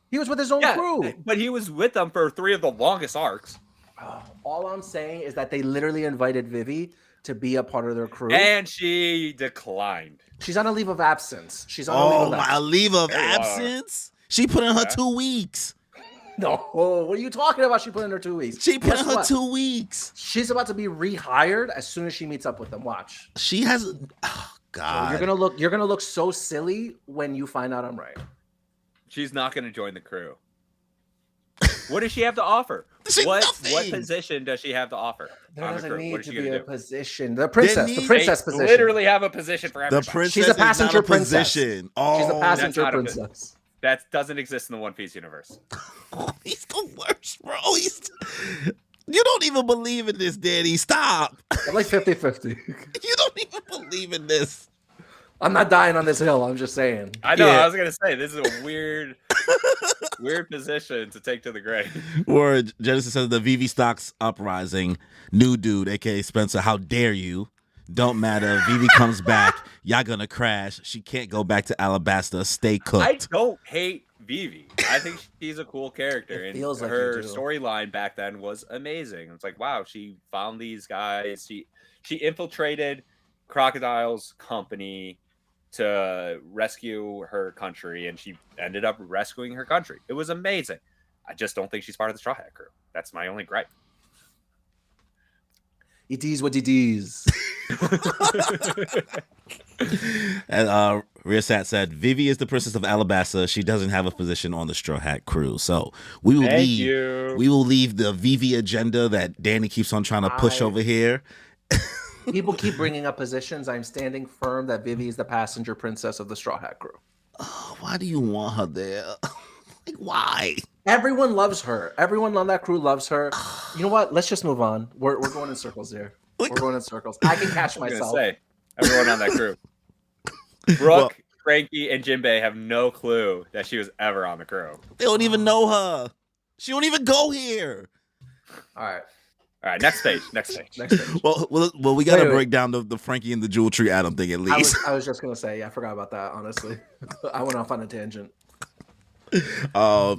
He was with his own crew. But he was with them for 3 of the longest arcs. All I'm saying is that they literally invited Vivi to be a part of their crew. And she declined. She's on a leave of absence. She's on a leave of absence? She put in her 2 weeks. No, what are you talking about? She put in her 2 weeks. She put in her 2 weeks. She's about to be rehired as soon as she meets up with them. Watch. She has. Oh God. So you're gonna look so silly when you find out I'm right. She's not going to join the crew. What does she have to offer? What position does she have to offer? There doesn't need to be a position. The princess position. Literally have a position for everybody. The princess She's a passenger princess. Position. Oh, she's a passenger princess. That doesn't exist in the One Piece universe. He's the worst, bro. You don't even believe in this, Danny. Stop. I'm like 50-50. You don't even believe in this. I'm not dying on this hill. I'm just saying. I know. Yeah. I was gonna say this is a weird position to take to the grave. Or Genesis says the VV stocks uprising. New dude, aka Spencer. How dare you? Don't matter. Vivi comes back. Y'all gonna crash. She can't go back to Alabasta. Stay cooked. I don't hate Vivi. I think she's a cool character, It and feels like her you do. storyline back then was amazing. It's like, wow, she found these guys. She infiltrated Crocodile's company to rescue her country, and she ended up rescuing her country. It was amazing. I just don't think she's part of the Straw Hat crew. That's my only gripe. It is what it is. And Rearsat said, Vivi is the princess of Alabasta. She doesn't have a position on the Straw Hat crew. So we will leave the Vivi agenda that Danny keeps on trying to push over here. People keep bringing up positions. I'm standing firm that Vivi is the passenger princess of the Straw Hat crew. Oh, why do you want her there? Like, why? Everyone loves her. Everyone on that crew loves her. You know what? Let's just move on. We're going in circles here. We're going in circles. I can catch myself. Say, everyone on that crew. Brooke, Frankie, and Jinbei have no clue that she was ever on the crew. They don't even know her. She don't even go here. All right. Next page. Well, we got to break down the Frankie and the Jewel Tree Adam thing at least. I was just gonna say, I forgot about that. Honestly, I went off on a tangent. So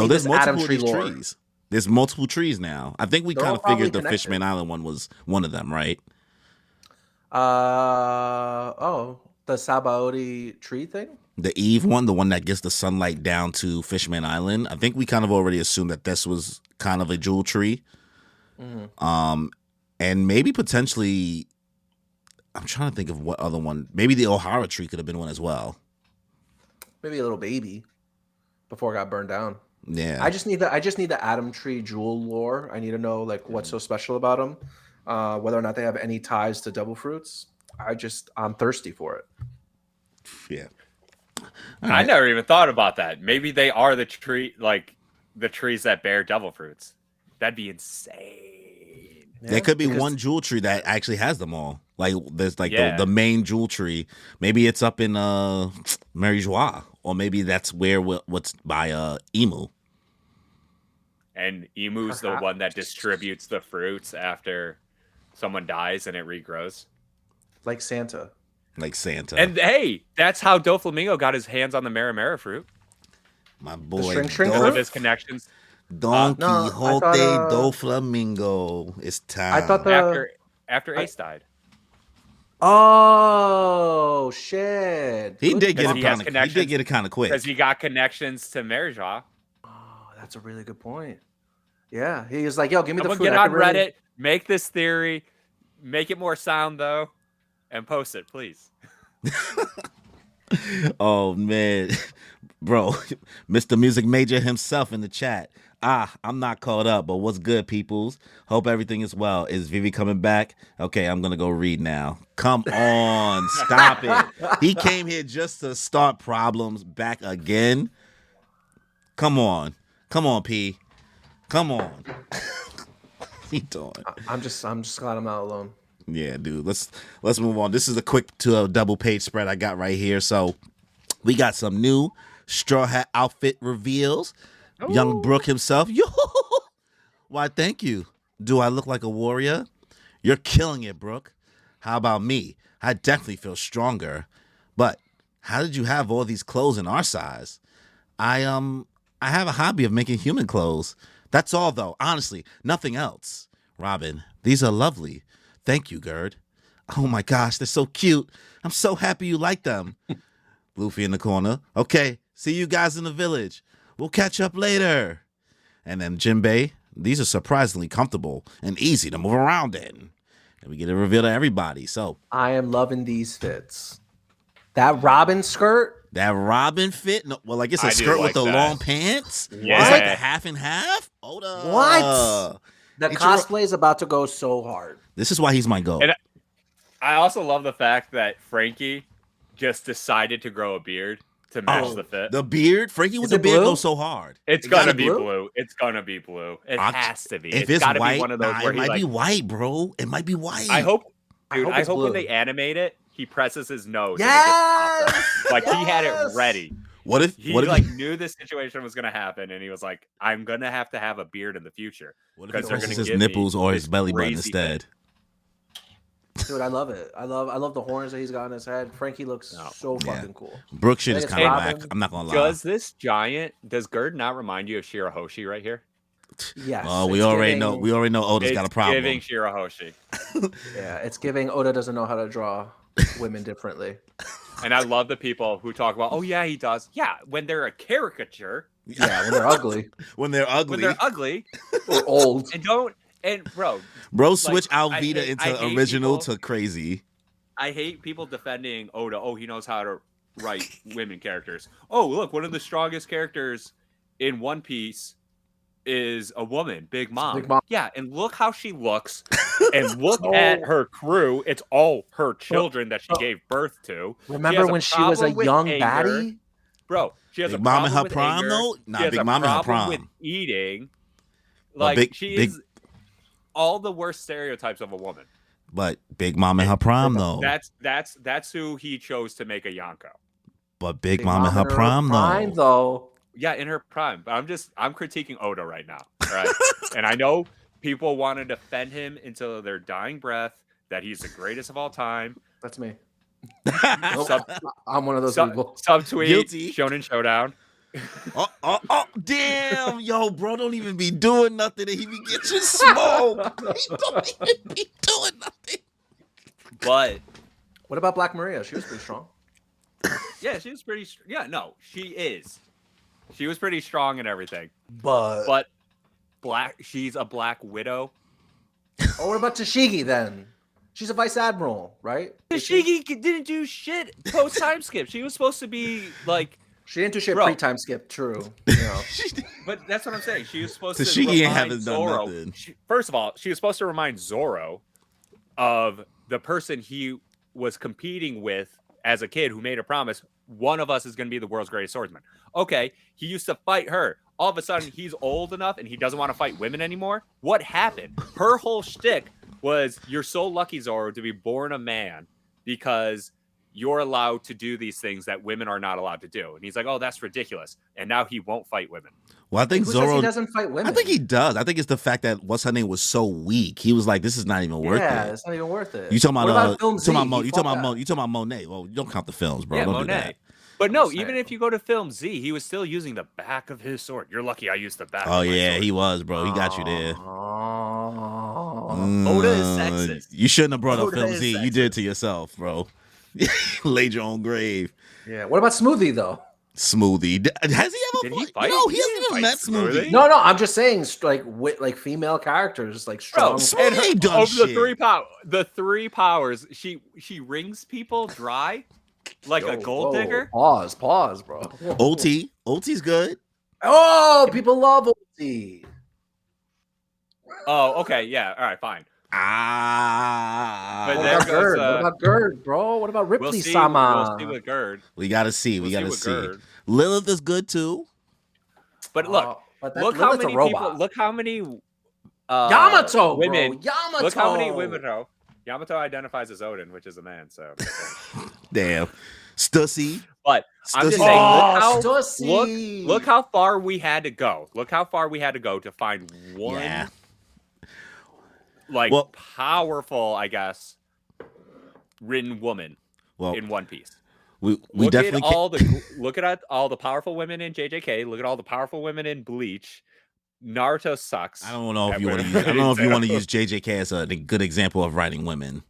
there's multiple of these trees. There's multiple trees now. I think we kind of figured the Fishman Island one was one of them, right? The Sabaody tree thing? The Eve one, the one that gets the sunlight down to Fishman Island. I think we kind of already assumed that this was kind of a jewel tree. Mm-hmm. And maybe potentially, I'm trying to think of what other one. Maybe the O'Hara tree could have been one as well. Maybe a little baby before it got burned down. Yeah. I just need the Adam Tree jewel lore. I need to know like what's so special about them, whether or not they have any ties to Devil Fruits. I'm thirsty for it. Yeah. Right. I never even thought about that. Maybe they are the tree, like the trees that bear Devil Fruits. That'd be insane. Yeah, there could be one jewel tree that actually has them all. Like there's like the main jewel tree. Maybe it's up in Mary Joie, or maybe that's where what's by Emu. And Emu's the one that distributes the fruits after someone dies and it regrows. Like Santa. And hey, that's how Doflamingo got his hands on the Maramara fruit. My boy. One of his connections. Don Quixote Doflamingo. It's time. I thought after Ace died. Oh shit! He did get it kind of quick because he got connections to Marija. Oh, that's a really good point. Yeah, he was like, "Yo, give me the fruit." Get on Reddit, make this theory, make it more sound though, and post it, please. Oh man, bro, Mr. Music Major himself in the chat. I'm not caught up, but what's good, peoples? Hope everything is well. Is Vivi coming back? Okay, I'm gonna go read now. Come on, stop it. He came here just to start problems back again. Come on, P. Come on. He doing? I'm just glad I'm not alone. Yeah, dude. Let's move on. This is a quick double page spread I got right here. So we got some new Straw Hat outfit reveals. Ooh. Young Brooke himself. Yo, why? Thank you. Do I look like a warrior? You're killing it, Brooke. How about me? I definitely feel stronger. But how did you have all these clothes in our size? I have a hobby of making human clothes. That's all, though. Honestly, nothing else. Robin, these are lovely. Thank you, Gerd. Oh my gosh, they're so cute. I'm so happy you like them. Luffy in the corner. Okay, see you guys in the village. We'll catch up later. And then Jinbei, these are surprisingly comfortable and easy to move around in. And we get a reveal to everybody. So I am loving these fits. That Robin skirt. That Robin fit? No, well, I guess a skirt with the long pants? Yeah. It's like a half and half? Hold up. What? The cosplay is about to go so hard. This is why he's my goat. And I also love the fact that Frankie just decided to grow a beard to match Oh, the fit. the beard, Frankie with Is the it beard blue? goes so hard. It's It gonna gotta be blue? blue. It's gonna be blue. It has to be. If It's it's gotta white, be one of those nah, where it he might be like. white, bro. It might be white. I hope, I dude. hope I it's hope when blue. they animate it, he presses his nose. Yes! And it gets popped up. Like he had it Yes! ready. What if He what if like knew this situation was gonna happen, and he was like, "I'm gonna have to have a beard in the future." what if he 'cause they're presses gonna his give me nipples or his this belly button crazy thing. instead? Dude, I love it. I love the horns that he's got on his head. Frankie looks No. so Yeah. fucking cool. Brooke shit I is think kind of it's whack. Robin. I'm not gonna lie. Does Gerd not remind you of Shirahoshi right here? Yes. Oh, we it's already giving- know. We already know Oda's It's got a problem. giving Shirahoshi. Yeah, it's giving Oda doesn't know how to draw women differently. And I love the people who talk about, oh yeah, he does. Yeah, when they're a caricature, Yeah, when they're ugly when they're ugly, when they're ugly, or old. and bro, switch I Alvita hate into original people- to crazy. I hate people defending Oda. Oh, he knows how to write women characters. Oh, look, one of the strongest characters in One Piece is a woman, Big Mom. Big Mom. Yeah, and look how she looks, and look at her crew. It's all her children that she gave birth to. Remember when she was a problem with young anger. baddie? Bro, she has Big a Mom problem in her with prime, anger. though? Nah, She has Big a Mom in her problem with prime. eating. But Like Big- she Big- is all the worst stereotypes of a woman. But Big Mom in her prime though. That's who he chose to make a Yonko. But Big Mom in her prime though. though. Yeah, in her prime. But I'm critiquing Oda right now. All right. And I know people want to defend him until their dying breath that he's the greatest of all time. That's me. Sub, I'm one of those people. subtweet Guilty. Shonen Showdown. Oh, damn, yo, bro, don't even be doing nothing and he be getting smoke. He don't even be doing nothing. But What about Black Maria? She was pretty strong. yeah, she was pretty. Yeah, no, she is. She was pretty strong and everything. But But she's a Black Widow. oh, what about Tashigi then? She's a vice admiral, right? Shigi didn't do shit post time skip. She was supposed to be like, She didn't do shit Bro. pre-time skip. True. You know. but that's what I'm saying. She was supposed Tashigi to ain't remind haven't done Zoro. nothing. First of all, she was supposed to remind Zoro of the person he was competing with as a kid who made a promise. One of us is going to be the world's greatest swordsman. Okay, he used to fight her. All of a sudden, he's old enough and he doesn't want to fight women anymore. What happened? Her whole shtick was, you're so lucky, Zoro, to be born a man because you're allowed to do these things that women are not allowed to do. And he's like, oh, that's ridiculous. And now he won't fight women. Well, I think Who says Zoro. he doesn't fight women? I think he does. I think it's the fact that what's her name was so weak. He was like, "This is not even worth Yeah, it." it's not even worth it. You talking What about? Film You Z? talking about? He You talking fought about? that. You talking about Monet? Well, you don't count the films, bro. Yeah, Don't do Monet. that. But no, Just even saying. if you go to Film Z, he was still using the back of his sword. You're lucky I used the back. Oh of my yeah, sword. he was, bro. He got you there. Oh. Oda is sexist. You shouldn't have brought up Oda Film is Z. You sexist. did it to yourself, bro. Laid your own grave. Yeah. What about Smoothie though? Smoothie. Has he ever Did he fought? fight? No, He he hasn't didn't even fight met Smoothie. Smoothie. No, I'm just saying, like female characters, like strong. Smoothie And ain't done of shit. the three powers, she rings people dry like a gold Whoa, digger. Pause, bro. OT's good. Oh, people love OT. Oh, okay, yeah, all right, fine. Ah, But What there about goes, Gerd? What about Gerd, bro? What about We'll Ripley see. Sama? We'll see with Gerd. we gotta see. We We'll gotta with see. Gerd. Lilith is good too. But look, But that look how Lilith's a many robot. people. Look how many Yamato, women. bro. Yamato. Look how many women. Yamato identifies as Odin, which is a man. So, Damn, Stussy. but I'm just Stussy. saying. Oh, Look how Stussy. look how far we had to go. Look how far we had to go to find one Yeah. like Well- powerful, I guess, written woman Well, in One Piece. we Look definitely at all the powerful women in JJK. Look at all the powerful women in Bleach. Naruto sucks. I don't know if at you want to women. use. I don't know if you want to use JJK as a good example of writing women.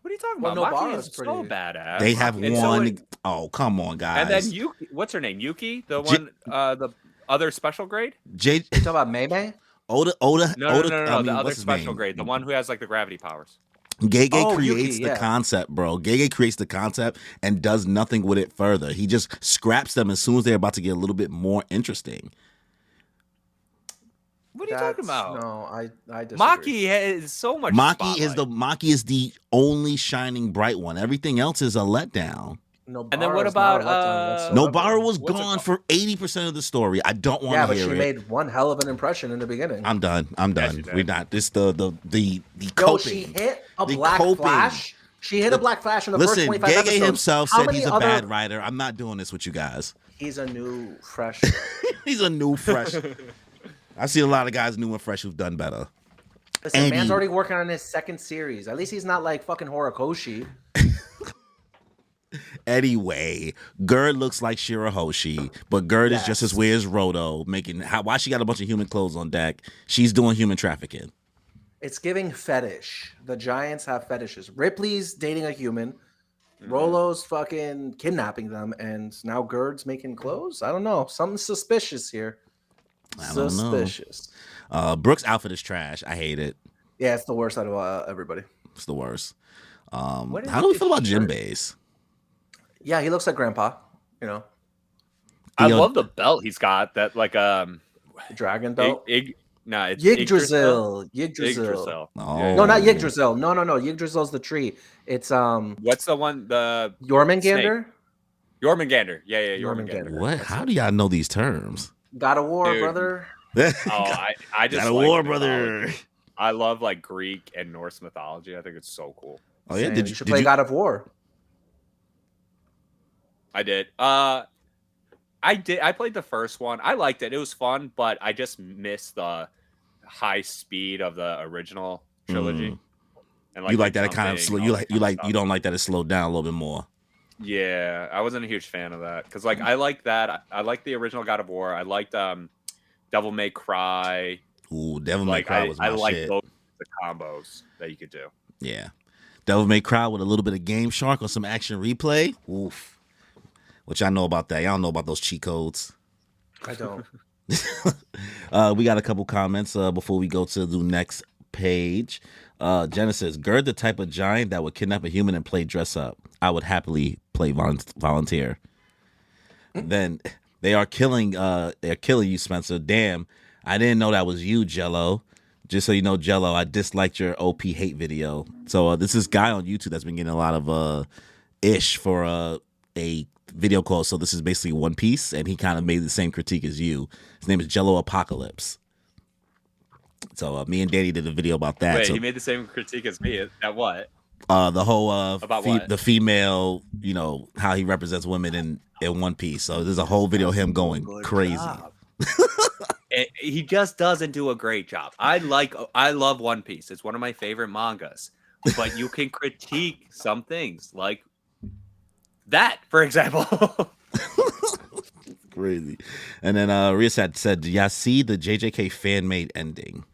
What are you talking Well, about? Maki Nobara's is so pretty- badass. They have And so one. it- Oh, come on, guys. and then Yuki, what's her name? Yuki, the J- one, the other special grade? J You talking about Mei? Oda. No, Oda. no, I mean, the other what's his special name? grade, the one who has like the gravity powers. Gege Oh, Yuki, creates the yeah. concept, bro. Gege creates the concept and does nothing with it further. He just scraps them as soon as they're about to get a little bit more interesting. What are you talking about? No, I disagree. Maki has so much. Maki is spotlight. the only shining bright one. Everything else is a letdown. No, And then what Bara's not a about, letdown whatsoever. Nobara was what's it gone called? for 80% of the story. I don't want Yeah, to but hear she it. made one hell of an impression in the beginning. I'm done. I'm Yeah, done. she did. We're not. This the Yo, coping. she hit a The black coping. flash. She hit a black flash in the first Listen, 25 Gege episodes. himself How said many he's a other... bad writer. I'm not doing this with you guys. He's a new fresh. He's a new fresh. I've seen a lot of guys new and fresh who've done better. Listen, man's already working on his second series. At least he's not like fucking Horikoshi. Anyway, Gerd looks like Shirahoshi, but Gerd is just as weird as Roto. Why she got a bunch of human clothes on deck? She's doing human trafficking. It's giving fetish. The Giants have fetishes. Ripley's dating a human. Rolo's fucking kidnapping them, and now Gerd's making clothes. I don't know. Something suspicious here. I don't Suspicious. know. Brooke's outfit is trash. I hate it. Yeah, it's the worst out of everybody. It's the worst. What is How do we this feel about shirt? Jinbei's? Yeah, he looks like Grandpa. You know, I Theo- love the belt he's got. That like dragon belt. no, it's Yggdrasil. Yggdrasil. Yggdrasil. Oh. No, not Yggdrasil. No. Yggdrasil's the tree. It's What's the one? The Jormungandr. Jormungandr. Yeah, Jormungandr. Jormungandr. What? How do y'all know these terms? God of War, Dude. brother. Oh, I just Got a like war, mythology. brother. I love like Greek and Norse mythology. I think it's so cool. Oh yeah, You should play God of War. I did. I played the first one. I liked it. It was fun, but I just missed the high speed of the original trilogy. And you like that it kind of jumping, slow. all that kind of You stuff. don't like that it slowed down a little bit more. Yeah, I wasn't a huge fan of that because like I like that. I like the original God of War. I liked Devil May Cry. Ooh, Devil May Like Cry was my I like shit. those the combos that you could do. Yeah, Devil May Cry with a little bit of Game Shark or some action replay. Oof. What y'all know about that? Y'all know about those cheat codes. I don't. We got a couple comments before we go to the next page. Jenna says, Gerd the type of giant that would kidnap a human and play dress up. I would happily play volunteer. Then they are killing you, Spencer. Damn, I didn't know that was you, Jello. Just so you know, Jello, I disliked your OP hate video. So this is guy on YouTube that's been getting a lot of ish for a video called So This Is Basically One Piece, and he kind of made the same critique as you. His name is Jello Apocalypse. So me and Danny did a video about that. Wait, so, he made the same critique as me. At what? the whole About what? the female, how he represents women in One Piece. So there's a whole video of him going crazy. He just doesn't do a great job. I love One Piece. It's one of my favorite mangas. But you can critique some things like that, for example. Crazy. And then Rias had said, "Do y'all see the JJK fan made ending?"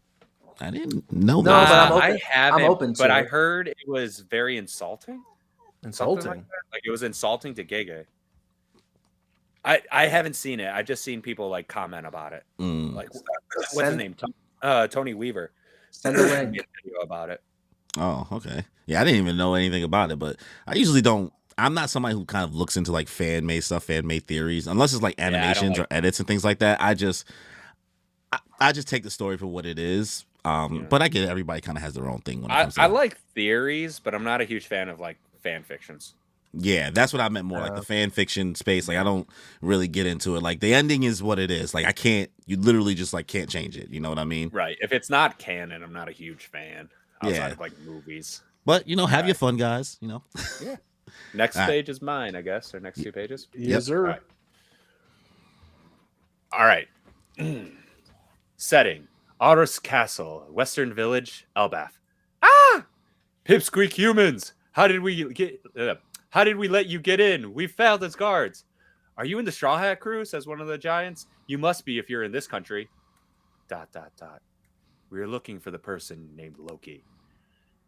I didn't know No, that. but I'm open. I haven't. I'm open to but I it. heard it was very insulting. Insulting. Something like it was insulting to Gege. I haven't seen it. I just seen people like comment about it. Like what's his name? Tony Weaver. Send a link. Video about it. Oh, okay. Yeah, I didn't even know anything about it, but I usually don't. I'm not somebody who kind of looks into like fan made stuff, fan made theories, unless it's like animations or edits and things like that. I just take the story for what it is. But I get it. Everybody kind of has their own thing when it comes to I that. like theories, but I'm not a huge fan of like fan fictions. Yeah, that's what I meant more, like the fan fiction space. Like I don't really get into it. Like the ending is what it is. Like I can't. You literally just like can't change it. You know what I mean? Right. If it's not canon, I'm not a huge fan outside Yeah. of like movies. But have your fun, guys. Yeah. Next page is mine, I guess, or next two pages. Yes, sir. All right. Setting: Aurus Castle, Western Village, Elbath. Ah! Pipsqueak humans! How did we let you get in? We failed as guards. Are you in the Straw Hat crew? Says one of the giants. You must be if you're in this country. ... We are looking for the person named Loki.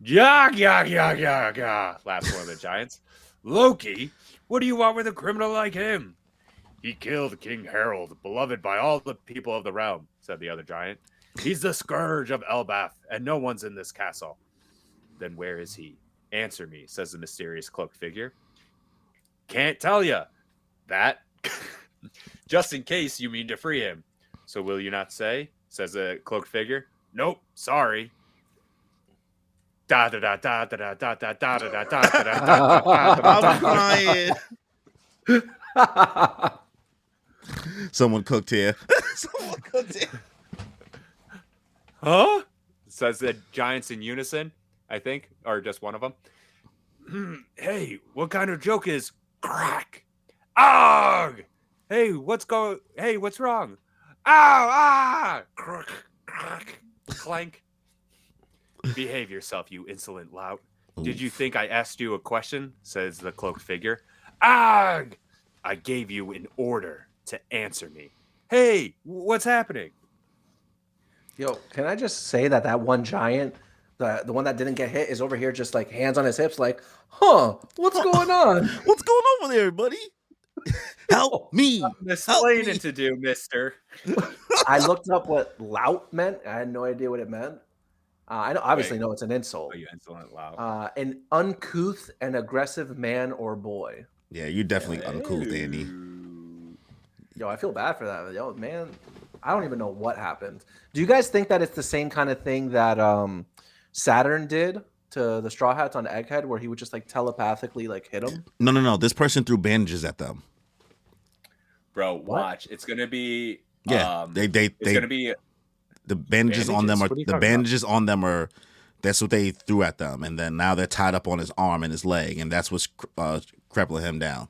Laughs one of the giants. Loki? What do you want with a criminal like him? He killed King Harold, beloved by all the people of the realm, said the other giant. He's the scourge of Elbath, and no one's in this castle. Then where is he? Answer me, says the mysterious cloaked figure. Can't tell ya. That? Just in case you mean to free him. So will you not say? Says the cloaked figure. Nope, sorry. I'm crying. Someone cooked here. Someone cooked here. Huh? Says the giants in unison, I think, or just one of them. Hey, what kind of joke is crack? Arg! Hey, what's wrong? Ow! Ah! Crack! Crack! Clank! Behave yourself, you insolent lout. Did you think I asked you a question? Says the cloaked figure. Arg! I gave you an order to answer me. Hey, what's happening? Yo, can I just say that one giant, the one that didn't get hit, is over here just like hands on his hips, like, huh, what's going on? What's going on over there, buddy? Help me! Explaining to do, mister. I looked up what lout meant. I had no idea what it meant. I obviously know it's an insult. Oh, you insolent lout. An uncouth and aggressive man or boy. Yeah, you're definitely uncouth, Andy. Yo, I feel bad for that. Yo, man, I don't even know what happened. Do you guys think that it's the same kind of thing that Saturn did to the Straw Hats on Egghead, where he would just like telepathically like hit him? No. This person threw bandages at them. Bro, watch. It's gonna be. Yeah, it's gonna be. The bandages on them are What are you the talking bandages on them are. That's what they threw at them, and then now they're tied up on his arm and his leg, and that's what's crippling him down.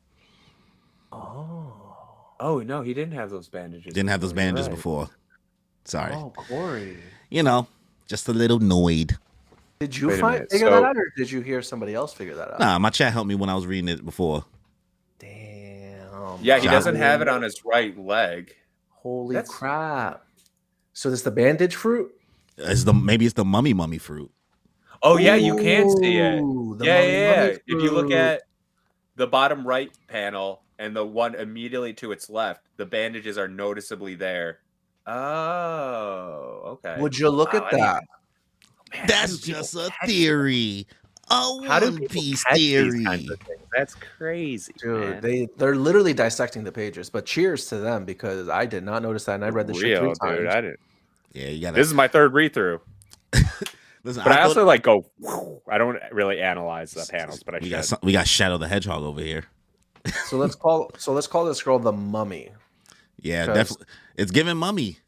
Oh no, he didn't have those bandages. Didn't have those bandages before. Sorry. Oh, Corey. You know, just a little annoyed. Did you minute. figure that out, or did you hear somebody else figure that out? Nah, my chat helped me when I was reading it before. Damn. Yeah, he doesn't have it on his right leg. Holy crap. So this the bandage fruit? Maybe it's the mummy fruit. Oh yeah, you can see it. Ooh, the Yeah. mummy If you look fruit. at the bottom right panel and the one immediately to its left, the bandages are noticeably there. Oh, okay. Would you look at that? Man, That's just a theory. A How do One people Piece catch these theory. kinds of things? That's crazy, Dude, man. they're literally dissecting the pages, but cheers to them because I did not notice that and I read this shit 3 Real, times. dude. I didn't. Yeah, you gotta. This is my third read through. Listen, But I thought- also like go. I don't really analyze the panels, but I should. we got Shadow the Hedgehog over here. So let's call this girl the mummy. Yeah, 'Cause- definitely. It's giving mummy.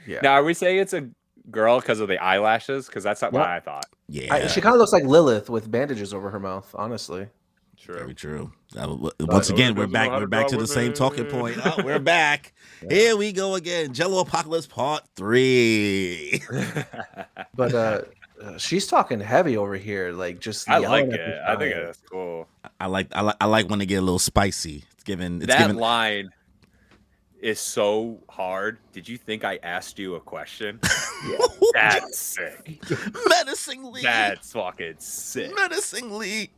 Yeah. Now, are we saying it's a girl because of the eyelashes? Because that's not what I thought. Yeah, She kind of looks like Lilith with bandages over her mouth, honestly. True. very true. Once again, we're back. We're back to the same talking point. Oh, we're back. Here we go again. Jello Apocalypse Part 3. But she's talking heavy over here, like just. I like yelling at it. the I think giant. it's cool. I like when they get a little spicy. It's giving. That line is so hard. Did you think I asked you a question? That's sick. menacingly. That's fucking sick. Menacingly.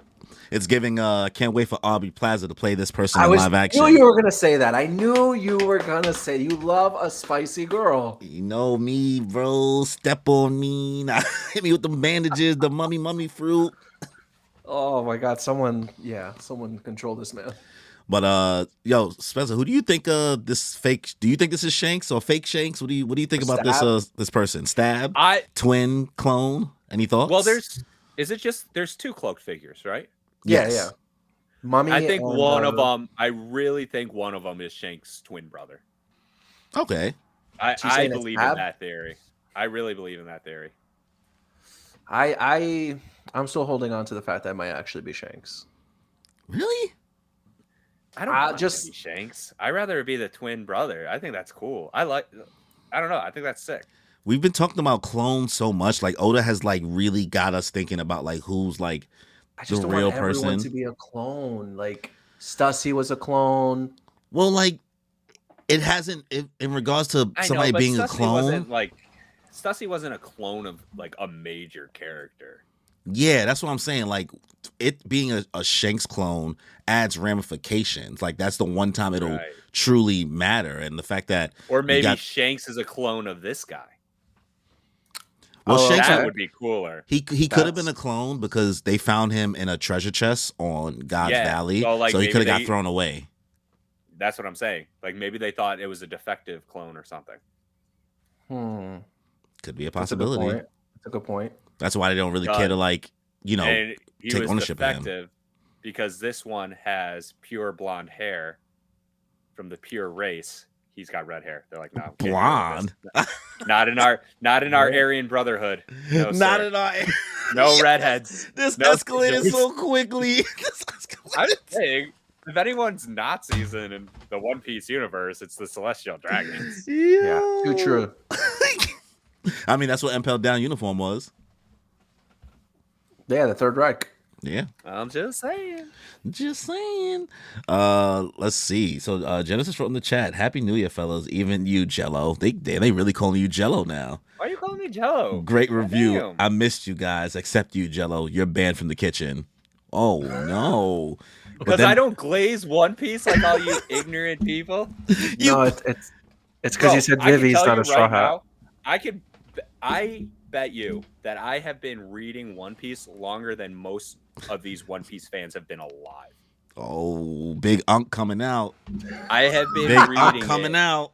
It's giving. Can't wait for Aubrey Plaza to play this person I in was live action. knew you were gonna say that. I knew you were gonna say you love a spicy girl. You know me, bro. Step on me. Nah, hit me with the bandages, the mummy fruit. Oh my god, someone control this man. But yo, Spencer, who do you think this fake? Do you think this is Shanks or fake Shanks? What do you think about this person? Stab, twin, clone? Any thoughts? Well, there's 2 cloaked figures, right? Yeah. Mummy. I think and, one of them. I really think one of them is Shank's twin brother. Okay. I believe in that theory. I really believe in that theory. I'm still holding on to the fact that it might actually be Shanks. Really? I don't want it to be Shanks. I'd rather it be the twin brother. I think that's cool. I don't know. I think that's sick. We've been talking about clones so much. Like Oda has like really got us thinking about like who's like I just the don't real want everyone person to be a clone. Like Stussy was a clone. Well, like it hasn't in regards to somebody being a clone. Stussy wasn't a clone of like a major character. Yeah, that's what I'm saying. Like it being a Shanks clone adds ramifications. Like that's the one time it'll truly matter, and the fact that or maybe Shanks is a clone of this guy. Well, Shanks that would be cooler. He could have been a clone because they found him in a treasure chest on God's Valley, so he could have got thrown away. That's what I'm saying. Like maybe they thought it was a defective clone or something. Could be a possibility. That's a good point. That's why they don't really care to like take ownership of him. because this one has pure blonde hair from the pure race. He's got red hair. They're like, no, can't deal with Blonde. this. Not in our Aryan Brotherhood. No, Not sir. at all. No redheads. This No, escalated so quickly. This I'm escalated. saying, if anyone's Nazis in the One Piece universe, it's the Celestial Dragons. Yeah, too true. I mean, that's what Impel Down uniform was. Yeah, the Third Reich. Yeah. I'm just saying. Just saying. Let's see. So Genesis wrote in the chat, Happy New Year, fellas. Even you, Jello. They really calling you Jello now. Why are you calling me Jello? Great review. Damn. I missed you guys, except you, Jello. You're banned from the kitchen. Oh no. Because I don't glaze One Piece like all you ignorant people. No, it's because you said Vivi's not a straw hat. I bet you that I have been reading One Piece longer than most of these One Piece fans have been alive. Oh, big Unk coming out. I have been Big Unk reading coming it. out.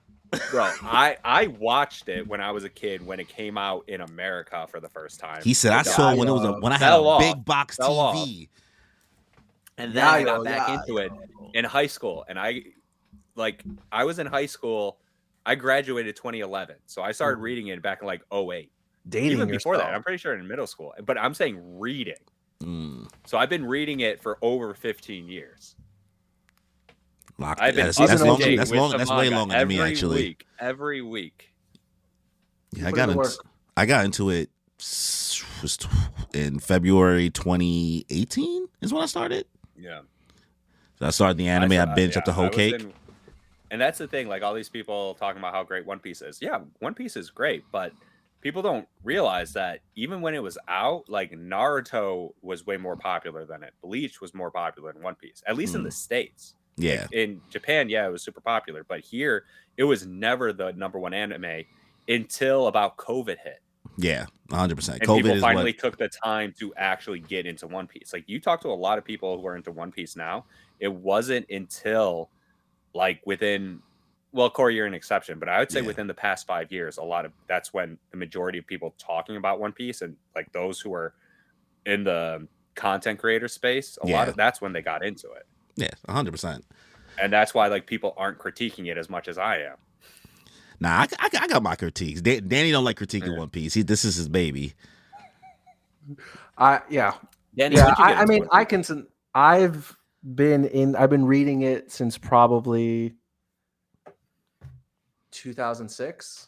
Bro, I watched it when I was a kid when it came out in America for the first time. He said, I saw when it was when I had fell a off. big box Fell off. TV. And then I got back into it in high school. And I was in high school. I graduated 2011. So I started reading it back in like 08. Dating Even before yourself. that, I'm pretty sure in middle school. But I'm saying reading. Mm. So I've been reading it for over 15 years. Locked. I've been That's way with long. the That's way manga longer than me, actually. Every week. Yeah, Put in the work. I got into it in February 2018 is when I started. Yeah. So I started the anime. I binged up the whole cake. And that's the thing, like all these people talking about how great One Piece is. Yeah, One Piece is great, but people don't realize that even when it was out, like Naruto was way more popular than it. Bleach was more popular than One Piece, at least in the States. Yeah. Like in Japan, yeah, it was super popular, but here it was never the #1 anime until about COVID hit. Yeah, 100%. And COVID people is finally what... took the time to actually get into One Piece. Like you talk to a lot of people who are into One Piece now. It wasn't until like within, well, Corey, you're an exception, but I would say within the past 5 years, that's when the majority of people talking about One Piece and like those who are in the content creator space, that's when they got into it. Yeah, 100%. And that's why like people aren't critiquing it as much as I am. Nah, I got my critiques. Danny don't like critiquing One Piece. This is his baby. Danny, I mean, I've been reading it since probably 2006.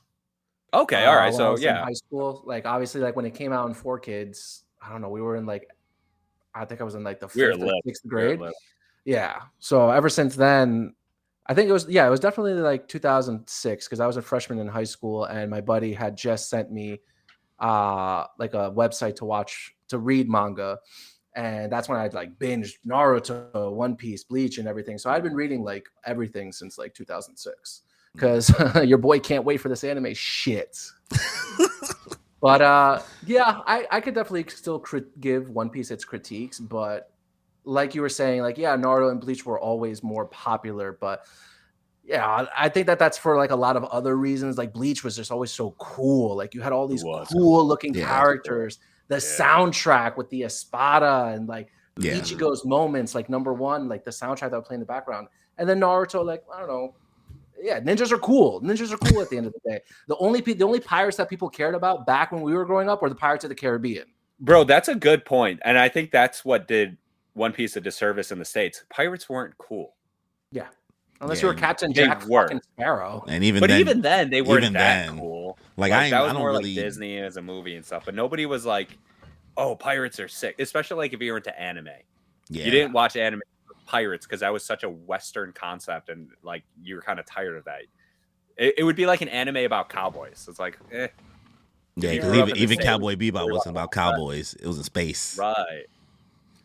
Okay, all right. When I So was yeah, in high school, like obviously, like when it came out in 4Kids, I don't know. We were in like, I think I was in like the 5th or 6th grade. Yeah. So ever since then, I think it was definitely like 2006 because I was a freshman in high school and my buddy had just sent me like a website to read manga. And that's when I'd like binged Naruto, One Piece, Bleach, and everything. So I'd been reading like everything since like 2006 because your boy can't wait for this anime shit. But yeah, I could definitely still give One Piece its critiques, but like you were saying, like, yeah, Naruto and Bleach were always more popular, but yeah, I think that's for like a lot of other reasons. Like Bleach was just always so cool. Like you had all these cool looking characters, the soundtrack with the Espada and like Ichigo's moments, like #1, like the soundtrack that would play in the background. And then Naruto, like, I don't know. Yeah, ninjas are cool. Ninjas are cool at the end of the day. The only pirates that people cared about back when we were growing up were the Pirates of the Caribbean. Bro, that's a good point. And I think that's what did One Piece a disservice in the States. Pirates weren't cool. Yeah. Unless you were Captain Jack fucking Sparrow. And even then they weren't that cool. Like that was I don't more really... like Disney as a movie and stuff. But nobody was like, oh, pirates are sick. Especially like if you were into anime. Yeah. You didn't watch anime pirates because that was such a Western concept and like you were kind of tired of that. It would be like an anime about cowboys. It's like, eh. Yeah, because even Cowboy Bebop wasn't about cowboys. It was in space. Right.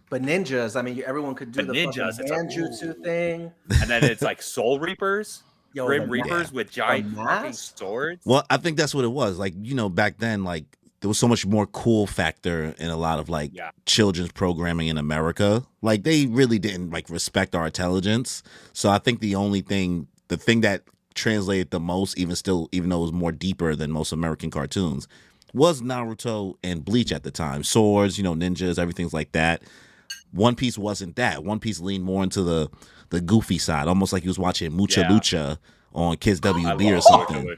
But ninjas, I mean, everyone could do the ninjas Manjutsu thing. And then it's like Soul Reapers, Grim Reapers with giant fucking swords. Well, I think that's what it was. Like, you know, back then, like, there was so much more cool factor in a lot of, like, children's programming in America. Like, they really didn't, like, respect our intelligence. So I think the thing that translated the most, even though it was more deeper than most American cartoons, was Naruto and Bleach at the time. Swords, you know, ninjas, everything's like that. One Piece wasn't that. One Piece leaned more into the goofy side, almost like he was watching Mucha Lucha on Kids WB or something.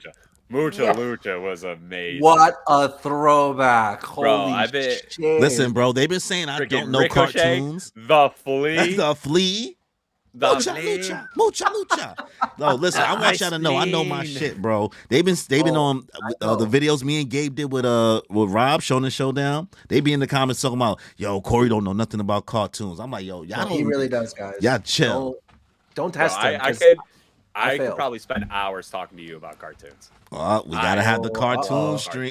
Mucha Yeah. Lucha was amazing. What a throwback. Bro, Holy I bet- shit. Listen, bro, they've been saying I Freaking don't know Ricochet, cartoons. The Flea. The Flea. The Mucha Flea. lucha, mucha lucha. No, listen, I want y'all to know I know my shit, bro. They've been on the videos me and Gabe did with Rob Shonen Showdown. They be in the comments talking about, yo, Corey don't know nothing about cartoons. I'm like, yo, y'all don't. He really does, guys. Y'all chill. Don't test him. I could failed. probably spend hours talking to you about cartoons. We gotta have the cartoon stream.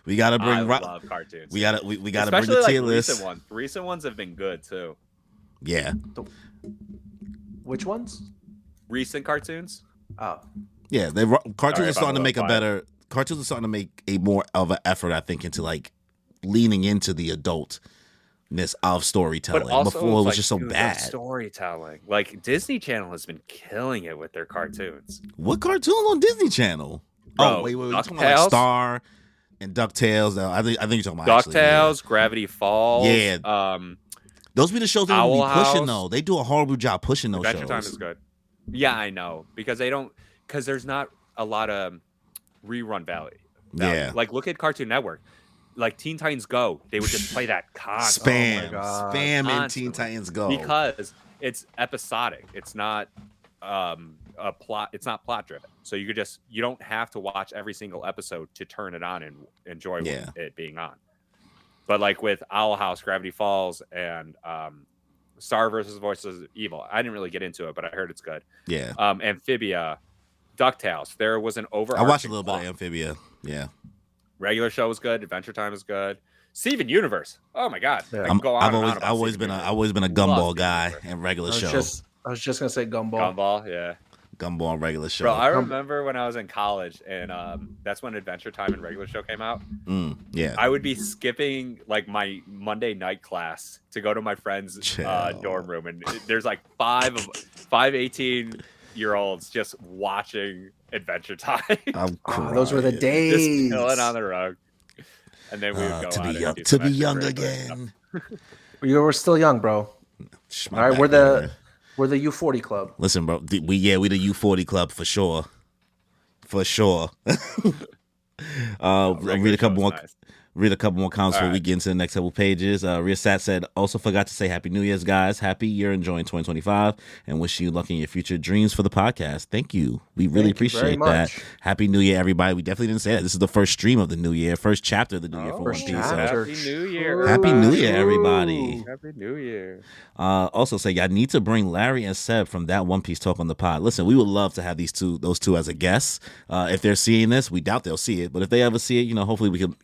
We gotta bring. I love cartoons. We gotta bring Especially the like tier list. recent ones. Recent ones have been good too. Yeah. Which ones? Recent cartoons. Oh, Yeah, cartoons Sorry are if starting I'm to a make a little better. Cartoons are starting to make a more of an effort, I think, into like leaning into the adultness of storytelling. But also, Before it was like, just so dude, bad. storytelling. Like Disney Channel has been killing it with their cartoons. What cartoon on Disney Channel? Bro, Oh, wait. You're talking about like DuckTales? Star and DuckTales. I think you're talking about DuckTales, Gravity Falls. Yeah. Those be the shows they would be Owl pushing House. though. They do a horrible job pushing those Adventure shows. Time is good. Yeah, I know because there's not a lot of rerun value. Yeah. Like look at Cartoon Network. Like Teen Titans Go, they would just play that constantly. Spam in Teen Titans Go. Because it's episodic. It's not a plot. It's not plot driven. So you don't have to watch every single episode to turn it on and enjoy it being on. But like with Owl House, Gravity Falls, and Star versus Voices of Evil, I didn't really get into it, but I heard it's good. Yeah. Amphibia, DuckTales. There was an overarching. I watched a little bit of Amphibia. Yeah. Regular show was good. Adventure Time is good. Steven Universe. Oh my god. Yeah. I can go on I've and on about always Steven been Universe. a Gumball Love guy Steven and regular I show. was just gonna say Gumball. Gumball, yeah. Gumball and regular show. Bro, I remember when I was in college, and that's when Adventure Time and regular show came out. Yeah. I would be skipping like my Monday night class to go to my friend's dorm room, and there's like five 18-year-olds just watching Adventure Time. Those were the days. Just chilling on the rug, and then we would go to out be young, and do to some be young extracurricular stuff. again. You were still young, bro. All right, we're the U40 club. Listen, bro, we the U40 club for sure. For sure. Read a couple more. Nice. Read a couple more comments before All we right. get into the next couple pages. Riasat said, also forgot to say Happy New Year's, guys. Happy year, enjoying 2025, and wish you luck in your future dreams for the podcast. Thank you. We really Thank you very appreciate that. much. Happy New Year, everybody. We definitely didn't say that. This is the first stream of the new year, first chapter of the new year for One first Piece. chapter. Happy New Year. Happy New Year, Ooh. everybody. Happy New Year. Also say y'all need to bring Larry and Seb from That One Piece Talk on the pod. Listen, we would love to have those two as a guest. If they're seeing this, we doubt they'll see it, but if they ever see it, hopefully we could,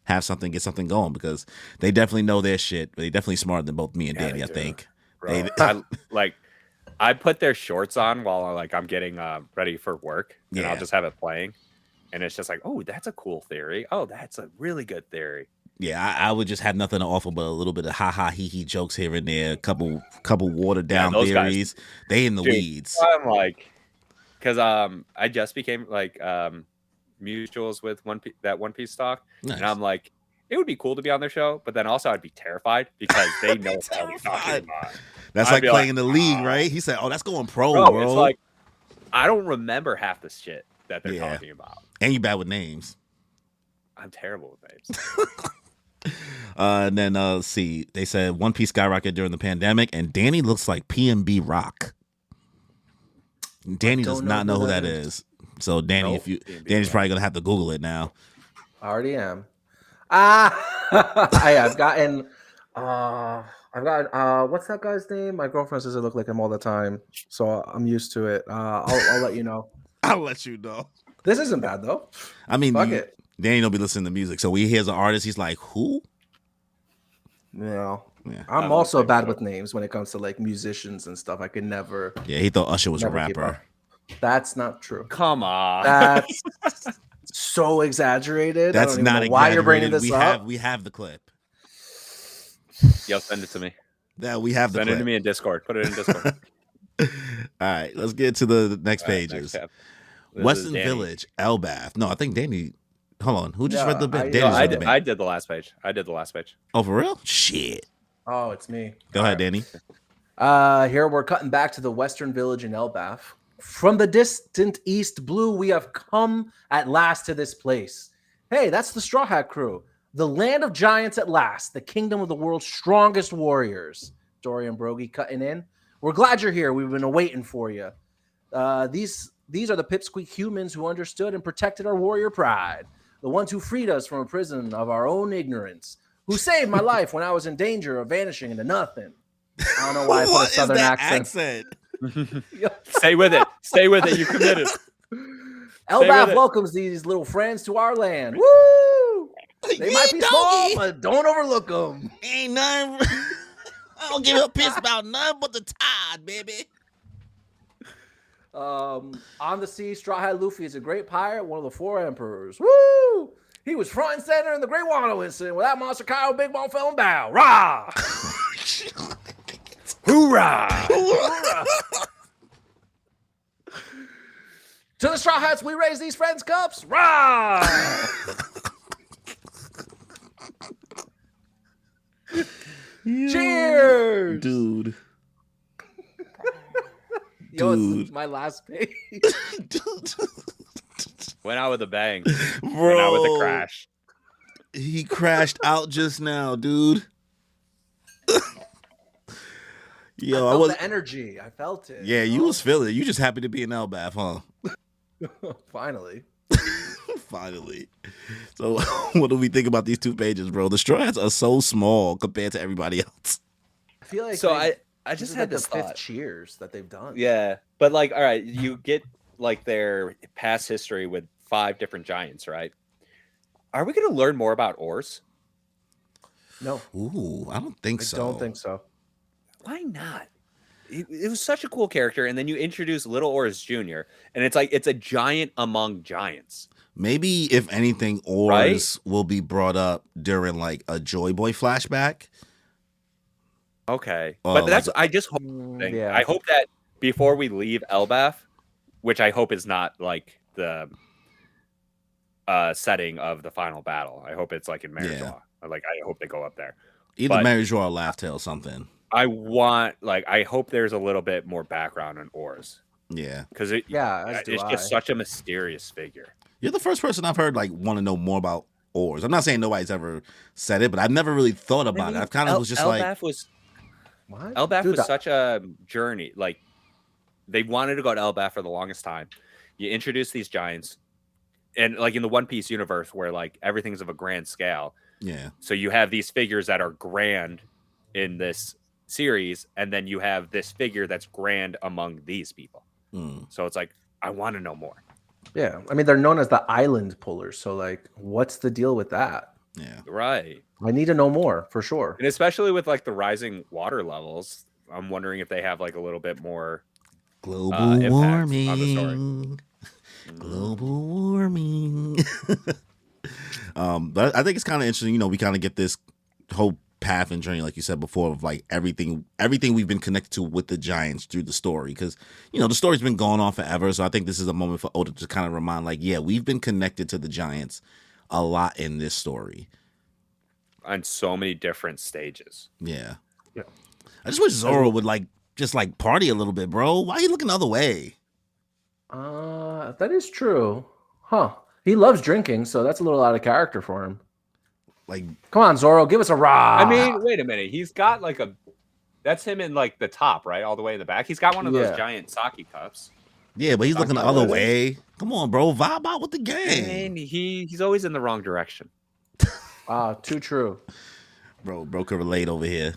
get something going, because they definitely know their shit. They definitely smarter than both me and Danny, I think. Bro, I put their shorts on while I'm getting ready for work, and I'll just have it playing, and it's just like, oh, that's a cool theory. Oh, that's a really good theory. Yeah, I would just have nothing to offer but a little bit of ha-ha, jokes here and there, a couple watered down theories. They in the weeds. I'm like, because I just became mutuals with that One Piece stock, Nice. and I'm like, it would be cool to be on their show, but then also I'd be terrified because they know what I'm talking about. That's I'd like be playing in the league, right? He said, "Oh, that's going pro, bro." It's like I don't remember half the shit that they're talking about. And you bad with names. I'm terrible with names. And then let's see. They said One Piece skyrocketed during the pandemic, and Danny looks like PNB Rock. Danny does not know who that is. So Danny, Danny's probably gonna have to Google it now. I already am. I've gotten what's that guy's name? My girlfriend says I look like him all the time, so I'm used to it. I'll let you know. I'll let you know. This isn't bad though. I mean, Fuck it. Danny don't be listening to music, so when he hears an artist, he's like, "Who?" Yeah. Yeah. I'm also bad with names when it comes to musicians and stuff. I could never. Yeah, he thought Usher was a Never keep rapper. up. That's not true. Come on. That's so exaggerated. That's I don't even not know why you're bringing this up. We have the clip. Yo, send it to me. That we have the Send clip. it to me in Discord. Put it in Discord. All right, let's get to the next pages. Next Western Village, Elbath. No, I think Danny. Hold on, who just read the bit? I I did the last page. Oh, for real? Shit. Oh, it's me. Go ahead, Danny. Here we're cutting back to the Western Village in Elbaf. From the distant East Blue, we have come at last to this place. Hey, that's the Straw Hat crew. The land of giants at last. The kingdom of the world's strongest warriors. Dorian Brogy cutting in. We're glad you're here. We've been waiting for you. These are the pipsqueak humans who understood and protected our warrior pride. The ones who freed us from a prison of our own ignorance. Who saved my life when I was in danger of vanishing into nothing. I don't know why I put a What is southern that accent. Stay with it. Stay with it. You committed. Elbaf welcomes these little friends to our land. Woo! They might be small, but don't overlook them. Ain't none. I don't give a piss about none but the tide, baby. On the sea, Straw Hat Luffy is a great pirate, one of the 4 emperors. Woo! He was front and center in the Great Wano incident where that monster Kyle Big Ball fell down. Rah! Hoorah! Hoorah! To the Straw Hats, we raise these friends' cups. Rah! Cheers! Dude. Yo, Dude. it's my last page. Went out with a bang. Bro. Went out with a crash. He crashed out just now, dude. Yo, I felt the energy. I felt it. Yeah, you was feeling it. You just happy to be in Elbaf, huh? Finally. Finally. So, what do we think about these 2 pages, bro? The Straw Hats are so small compared to everybody else. I feel like So I just had the this 5th thought. cheers that they've done. Yeah, but like, all right, you get like their past history with 5 different giants, right? Are we going to learn more about oars? No, Ooh, I don't think I so. don't think so. Why not? It was such a cool character, and then you introduce Little Oars Jr., and it's like it's a giant among giants. Maybe, if anything, Oars will be brought up during like a Joy Boy flashback. Okay, Oh, but that's like- I just hope. Yeah. I hope that before we leave Elbaf, which I hope is not like the setting of the final battle. I hope it's like in Merijoa. Like I hope they go up there. Either But- Mary Jo or Laugh-Tale something. I hope there's a little bit more background on Oars Yeah. because As do it's I. just such a mysterious figure. You're the first person I've heard like want to know more about Oars. I'm not saying nobody's ever said it, but I've never really thought about it. I've kind of was just like, What? Elbaf Dude, was such a journey. Like they wanted to go to Elbaf for the longest time. You introduce these giants, and like in the One Piece universe, where like everything's of a grand scale. yeah, So you have these figures that are grand in this series, and then you have this figure that's grand among these people. So it's like I want to know more. Yeah, I mean they're known as the island pullers. So like, what's the deal with that? yeah. Right. I need to know more for sure. And especially with like the rising water levels, I'm wondering if they have like a little bit more Global impact on the story. warming. Global warming. But I think it's kind of interesting. You know, we kind of get this whole path and journey, like you said before, of like everything we've been connected to with the giants through the story. Because you know the story's been going on forever, so I think this is a moment for Oda to kind of remind, like, yeah, we've been connected to the giants a lot in this story. On so many different stages. Yeah. Yeah. I just wish Zoro would like just like party a little bit, bro. Why are you looking the other way? That is true. Huh. He loves drinking, so that's a little out of character for him. Like, Come on, Zoro, give us a rah. I mean, wait a minute. He's got like that's him in like the top, right? All the way in the back. He's got one of those giant sake cups. yeah, but he's looking the Talking other about way. Come on, bro. Vibe out with the game. And he's always in the wrong direction. Too true. Bro could relate over here.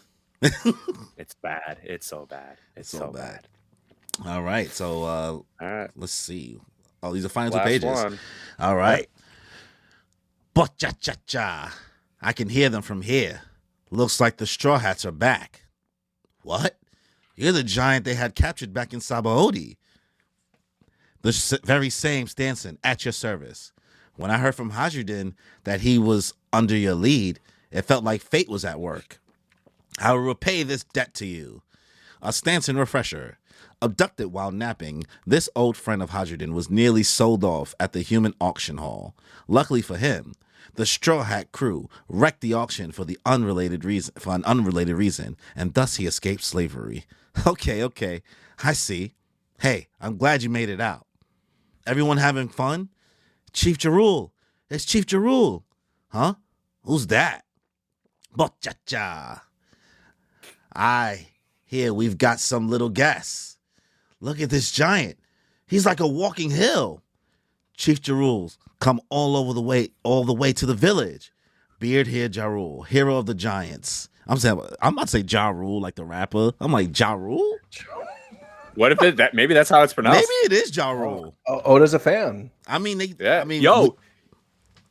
It's bad. It's so bad. It's so bad. All right. So All right. let's see. Oh, these are final 2 Last pages. one. All right. But cha. I can hear them from here. Looks like the Straw Hats are back. What? You're the giant they had captured back in Sabaody. The very same Stanson at your service. When I heard from Hajudin that he was under your lead, it felt like fate was at work. I will repay this debt to you. A Stanson refresher. Abducted while napping, this old friend of Hajudin was nearly sold off at the human auction hall. Luckily for him, The Straw Hat crew wrecked the auction for an unrelated reason, and thus he escaped slavery. Okay, I see. Hey, I'm glad you made it out. Everyone having fun? Chief Jarul. It's Chief Jarul. Huh? Who's that? Bochacha. Here we've got some little guests. Look at this giant. He's like a walking hill. Chief Jarul's come all the way to the village. Beard here, Jarul, hero of the giants. I'm about to say Ja Rule, like the rapper. I'm like, Ja Rule? What if maybe that's how it's pronounced? Maybe it is Ja Rule. Oda's a fan. I mean, yo,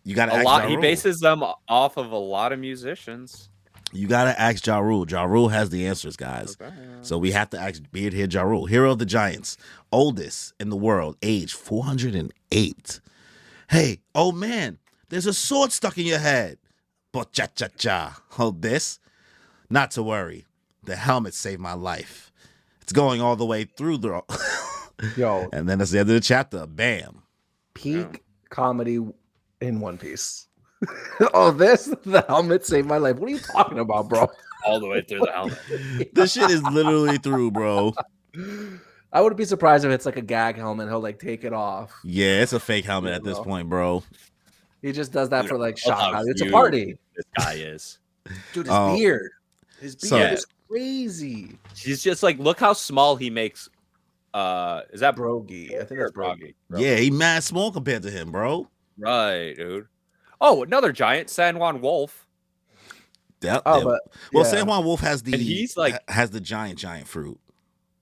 you gotta a ask lot. Ja He Rule. bases them off of a lot of musicians. You gotta ask Ja Rule. Ja Rule has the answers, guys. Okay. So we have to ask Beard here, Ja Rule, hero of the giants, oldest in the world, age 408. Hey, oh man, there's a sword stuck in your head. Cha. Hold this. Not to worry. The helmet saved my life. It's going all the way through the. Yo, And then that's the end of the chapter. Bam. peak comedy in One Piece. The helmet saved my life. What are you talking about, bro? All the way through the helmet. This shit is literally through, bro. I wouldn't be surprised if it's like a gag helmet. He'll like take it off. Yeah, it's a fake helmet at this Bro. point, bro. He just does that for like Love shock how value. It's a huge party. This guy is. Dude, his Oh. beard. His beard So- is crazy. He's just like, look how small he makes. Is that Brogy. I think that's Brogy. Yeah, he mad small compared to him, bro. Right, dude. Oh, another giant, San Juan Wolf. Yep, Oh, yep. but Well, yeah. San Juan Wolf has the And he's like- has the giant fruit.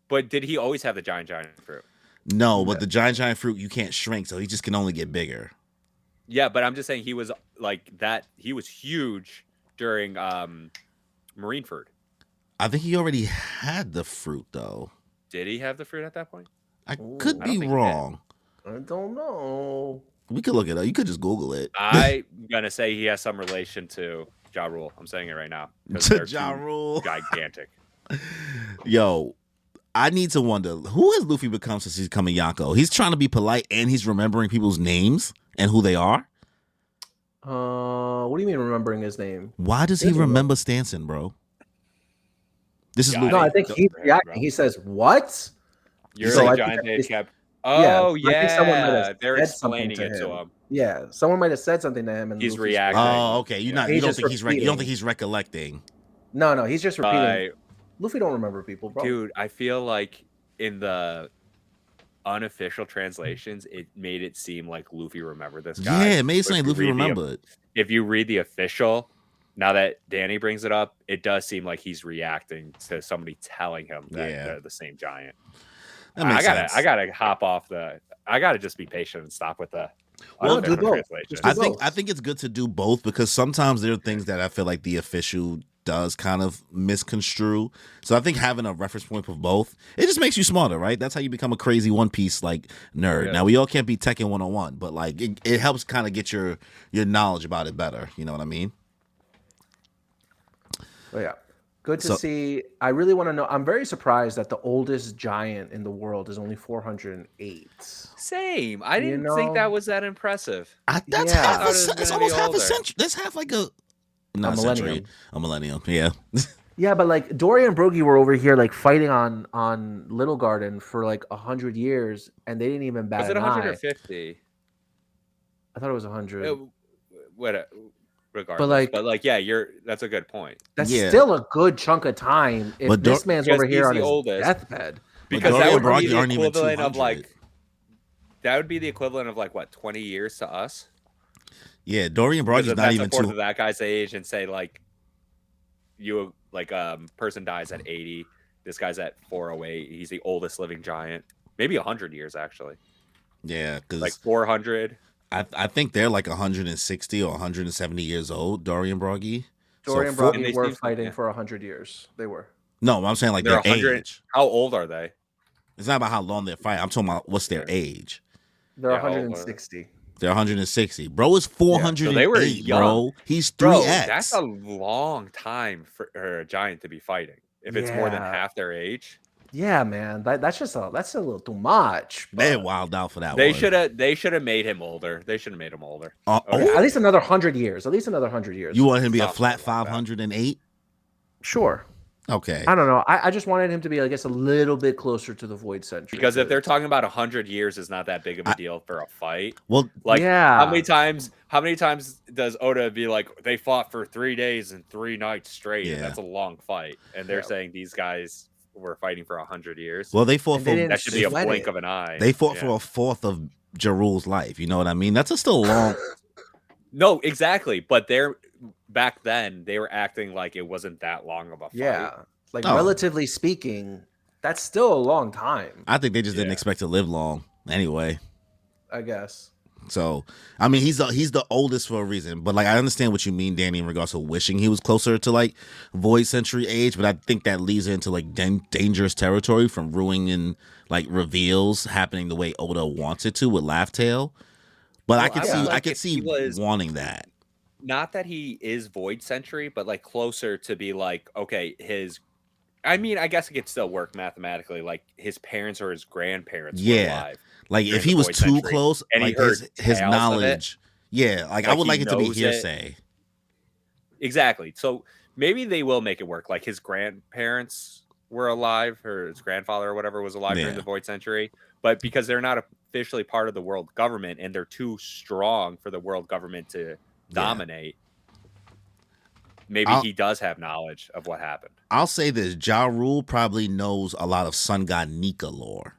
But did he always have the giant fruit? No, but the giant fruit you can't shrink, so he just can only get bigger. Yeah, but I'm just saying he was like that. He was huge during Marineford. I think he already had the fruit though. Did he have the fruit at that point? I Ooh, could I don't be think he did. wrong. I don't know. We could look it up. You could just Google it. I'm gonna say he has some relation to Ja Rule. I'm saying it right now. 'Cause To they're Ja two Rule. gigantic. Yo, I need to wonder who has Luffy become since he's becoming Yonko. He's trying to be polite and he's remembering people's names and who they are. What do you mean remembering his name? Why does he Doesn't know. remember Stanson, bro? This is Yeah, Luffy. No, I think don't he's remember, reacting. bro. He says, "What?" You're So the I giant think they kept. yeah, Oh I think someone might yeah, have they're said something explaining to it to him. him. Yeah, someone might have said something to him, and He's Luffy's- reacting. Oh, okay. You Yeah. don't He's think just he's you don't repeating. think he's recollecting. No, he's just repeating. By, Luffy don't remember people, bro. dude, I feel like in the unofficial translations, it made it seem like Luffy remembered this guy. Yeah, it made it But seem like if you Luffy read the- remembered. If you read the official, now that Danny brings it up, it does seem like he's reacting to somebody telling him that Yeah. they're the same giant. That makes sense. I gotta hop off I gotta just be patient and stop with the Well, unofficial do both. translation. Just do both. I think it's good to do both because sometimes there are things that I feel like the official does kind of misconstrue. So I think having a reference point for both, it just makes you smarter, right? That's how you become a crazy One Piece like nerd. Yeah. Now we all can't be Tekken 101, but like it helps kind of get your knowledge about it better. You know what I mean? But yeah, good to So- see. I really want to know. I'm very surprised that the oldest giant in the world is only 408. Same. I You didn't think know? that was that impressive. That's Yeah. half. I thought it was That's gonna almost be half a older. century. That's half like a not A a century, millennium. a millennium. Yeah. Yeah, but like Dory and Brogy were over here like fighting on Little Garden for like 100 years, and they didn't even bat Was it an 150? eye. I thought it was 100. Regardless, like- but yeah, that's a good point. That's Yeah. still a good chunk of time if But this man's because over here he's on the his oldest. deathbed. Because Dory that and would Brogy be the aren't even equivalent of 200. like that would be the equivalent of like what 20 years to us. Yeah, Dorian Because Brogy's if not that's even a fourth too. of that guy's age, and say like you like person dies at 80, this guy's at 408. He's the oldest living giant, maybe 100 years actually, Yeah, because like 400. I think they're like 160 or 170 years old, Dorian Brogy. Dory and And Brogy they were seem- fighting yeah. for 100 years. They were. No, I'm saying like They're their 100. age. How old are they? It's not about how long they're fighting. I'm talking about what's their age. They're Yeah, how old are they? 160. They're 160. Bro is 408, they were bro. young. He's 3x. Bro, that's a long time for a giant to be fighting. If it's more than Yeah. half their age, Yeah, man. That's a little too much. They But wild out for that They one. should have made him older. They should have made him older. yeah, Oh, at least another 100 years. At least another 100 years. you want him to be a Something flat like that. 508? Sure. Okay. I don't know. I just wanted him to be, I guess, a little bit closer to the Void Sentry. Because if they're talking about 100 years, is not that big of a deal for a fight. Well, Like, yeah. how many times does Oda be like, they fought for 3 days and 3 nights straight? Yeah. And that's a long fight. And they're saying these guys were fighting for 100 years. well, they fought And for they didn't That should be a sweat blink it. of an eye. they fought Yeah. for a fourth of Jarul's life. You know what I mean? That's still long. No, exactly. But back then, they were acting like it wasn't that long of a fight. Yeah. Like, Oh. relatively speaking, that's still a long time, I think they just didn't Yeah. expect to live long anyway. I guess. So, I mean, he's the oldest for a reason. But like, I understand what you mean, Danny, in regards to wishing he was closer to like Void Century age. But I think that leads into like dangerous territory from ruining like reveals happening the way Oda wants it to with Laugh Tale. But I Well, could I see, would I like could if see he was- wanting that. Not that he is Void Sentry, but like closer to be like, okay, I mean, I guess it could still work mathematically. Like his parents or his grandparents were Yeah. alive. Like during if he the was Void too Century, close, and he like heard his tales of it. knowledge. Yeah, like I Like, would he like it to be knows it. hearsay. Exactly. So maybe they will make it work. Like his grandparents were alive, or his grandfather or whatever was alive during Yeah. the Void Century. But because they're not officially part of the world government and they're too strong for the world government to dominate, maybe he does have knowledge of what happened. I'll say this: Ja Rule probably knows a lot of Sun God Nika lore.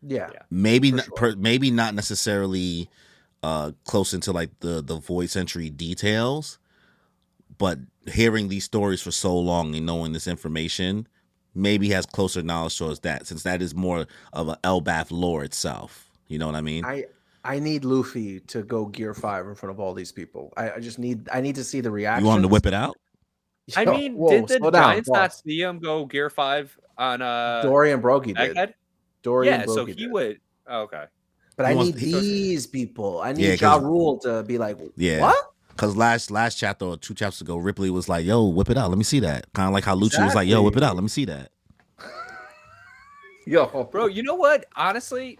Yeah. Yeah. Maybe For not, sure. maybe not necessarily close into like the Void Century details, but hearing these stories for so long and knowing this information, maybe he has closer knowledge towards that, since that is more of an Elbaf lore itself. You know what I mean? I need Luffy to go Gear 5 in front of all these people. I need to see the reaction. You want him to whip it out? I mean, did the slow down, Giants not boss. see him go Gear 5 on Dory and Brogy did. Egghead? Dory Yeah, and so Brogy he did. would. Oh, okay. But He I wants- need he- these people. I Yeah, need Ja 'cause- Rule to be like, Yeah. what? Because last chapter or 2 chapters ago, Ripley was like, "Yo, whip it out, let me see that." Kind of like how Lucci was like, "Yo, whip it out, let me see that." Yo, Bro, you know what? Honestly,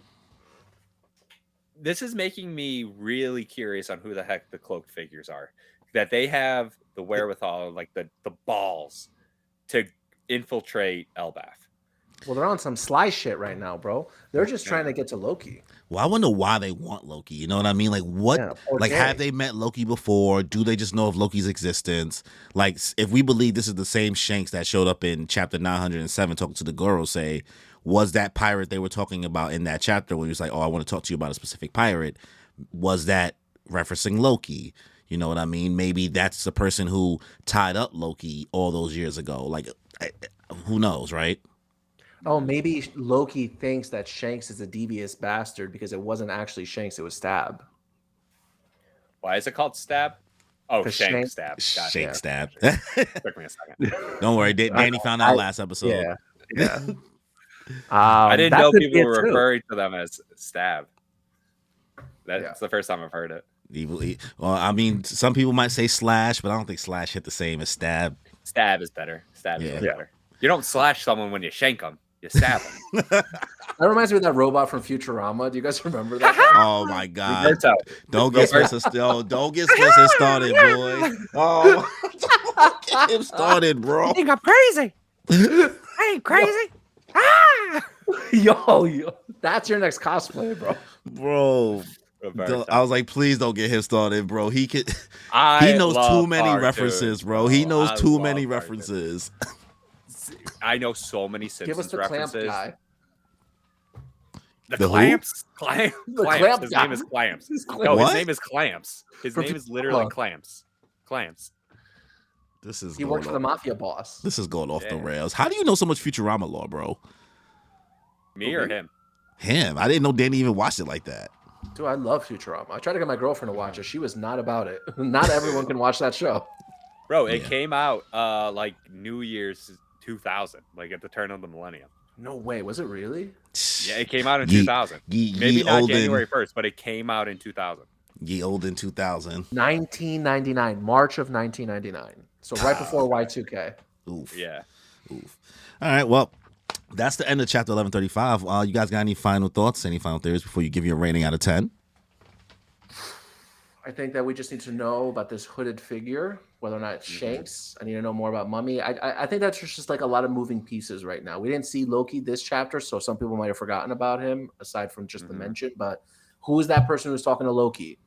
this is making me really curious on who the heck the cloaked figures are. That they have the wherewithal, like the balls, to infiltrate Elbaf. Well, they're on some sly shit right now, bro. They're just trying to get to Loki. Well, I wonder why they want Loki. You know what I mean? Like, what? Yeah, poor Like, Jay. have they met Loki before? Do they just know of Loki's existence? Like, if we believe this is the same Shanks that showed up in chapter 907 talking to the Goro, say, was that pirate they were talking about in that chapter when he was like, "Oh, I want to talk to you about a specific pirate"? Was that referencing Loki? You know what I mean? Maybe that's the person who tied up Loki all those years ago. Like, who knows, right? Oh, maybe Loki thinks that Shanks is a devious bastard because it wasn't actually Shanks, it was Stab. Why is it called Stab? Oh, 'Cause Shank Shank- Stab. Gotcha. Shake stab. Took me a second. Don't worry, Danny found out last episode. Yeah. Yeah. I didn't that know could be people it were too. referring to them as Stab. That's Yeah. the first time I've heard it. Well, I mean, some people might say slash, but I don't think slash hit the same as stab. Stab is better. Stab is Yeah. better. You don't slash someone when you shank them. You stab them. That reminds me of that robot from Futurama. Do you guys remember that? Oh my god! Roberto. Don't get Spencer. Don't get Spencer started, boy. Oh, don't get him started, bro. think I'm crazy. I ain't crazy. Ah! yo, that's your next cosplay, bro. Bro, Roberto. I was like, please don't get him started, bro. He could. I He knows love too many cartoons, references, bro. He knows I too love many cartoons. references. I know so many Give us Simpsons the clamp references. guy. The The who? Clamps? Clamps. The Clamps. Clamp His guy. name is Clamps. His No, What? his name is Clamps. His From name is literally Futurama. Clamps. Clamps. This is He going worked for the off- mafia boss. This is going off the Yeah. rails. How do you know so much Futurama lore, bro? Me or Okay. him? Him. I didn't know Danny even watched it like that. Dude, I love Futurama. I tried to get my girlfriend to watch it. She was not about it. Not everyone can watch that show. Bro, it Yeah. came out like New Year's 2000, like at the turn of the millennium. No way. Was it really? Yeah, it came out in Ye- 2000. Ye Maybe not olden, January 1st, but it came out in 2000. Ye olden 2000. 1999. March of 1999. So right before Y2K. Oof. Yeah. Oof. All right. Well, that's the end of chapter 1135. You guys got any final thoughts, any final theories before you give your rating out of 10? I think that we just need to know about this hooded figure, whether or not it's Shanks. I need to know more about Mummy. I think that's just like a lot of moving pieces right now. We didn't see Loki this chapter, so some people might have forgotten about him, aside from just the mention. But who is that person who's talking to Loki?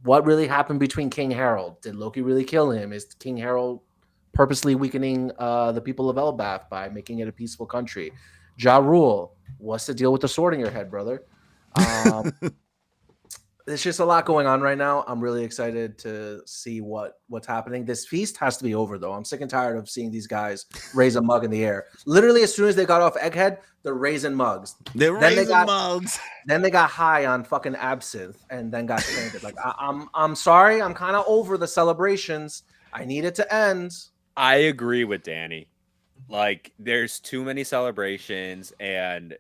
What really happened between King Harold? Did Loki really kill him? Is King Harold purposely weakening the people of Elbaf by making it a peaceful country? Ja Rule, what's the deal with the sword in your head, brother? There's just a lot going on right now. I'm really excited to see what's happening. This feast has to be over, though. I'm sick and tired of seeing these guys raise a mug in the air. Literally, as soon as they got off Egghead, they're raising mugs. They're raising mugs. Then they got high on fucking absinthe and then got stranded. Like, I'm sorry. I'm kind of over the celebrations. I need it to end. I agree with Danny. Like, there's too many celebrations, and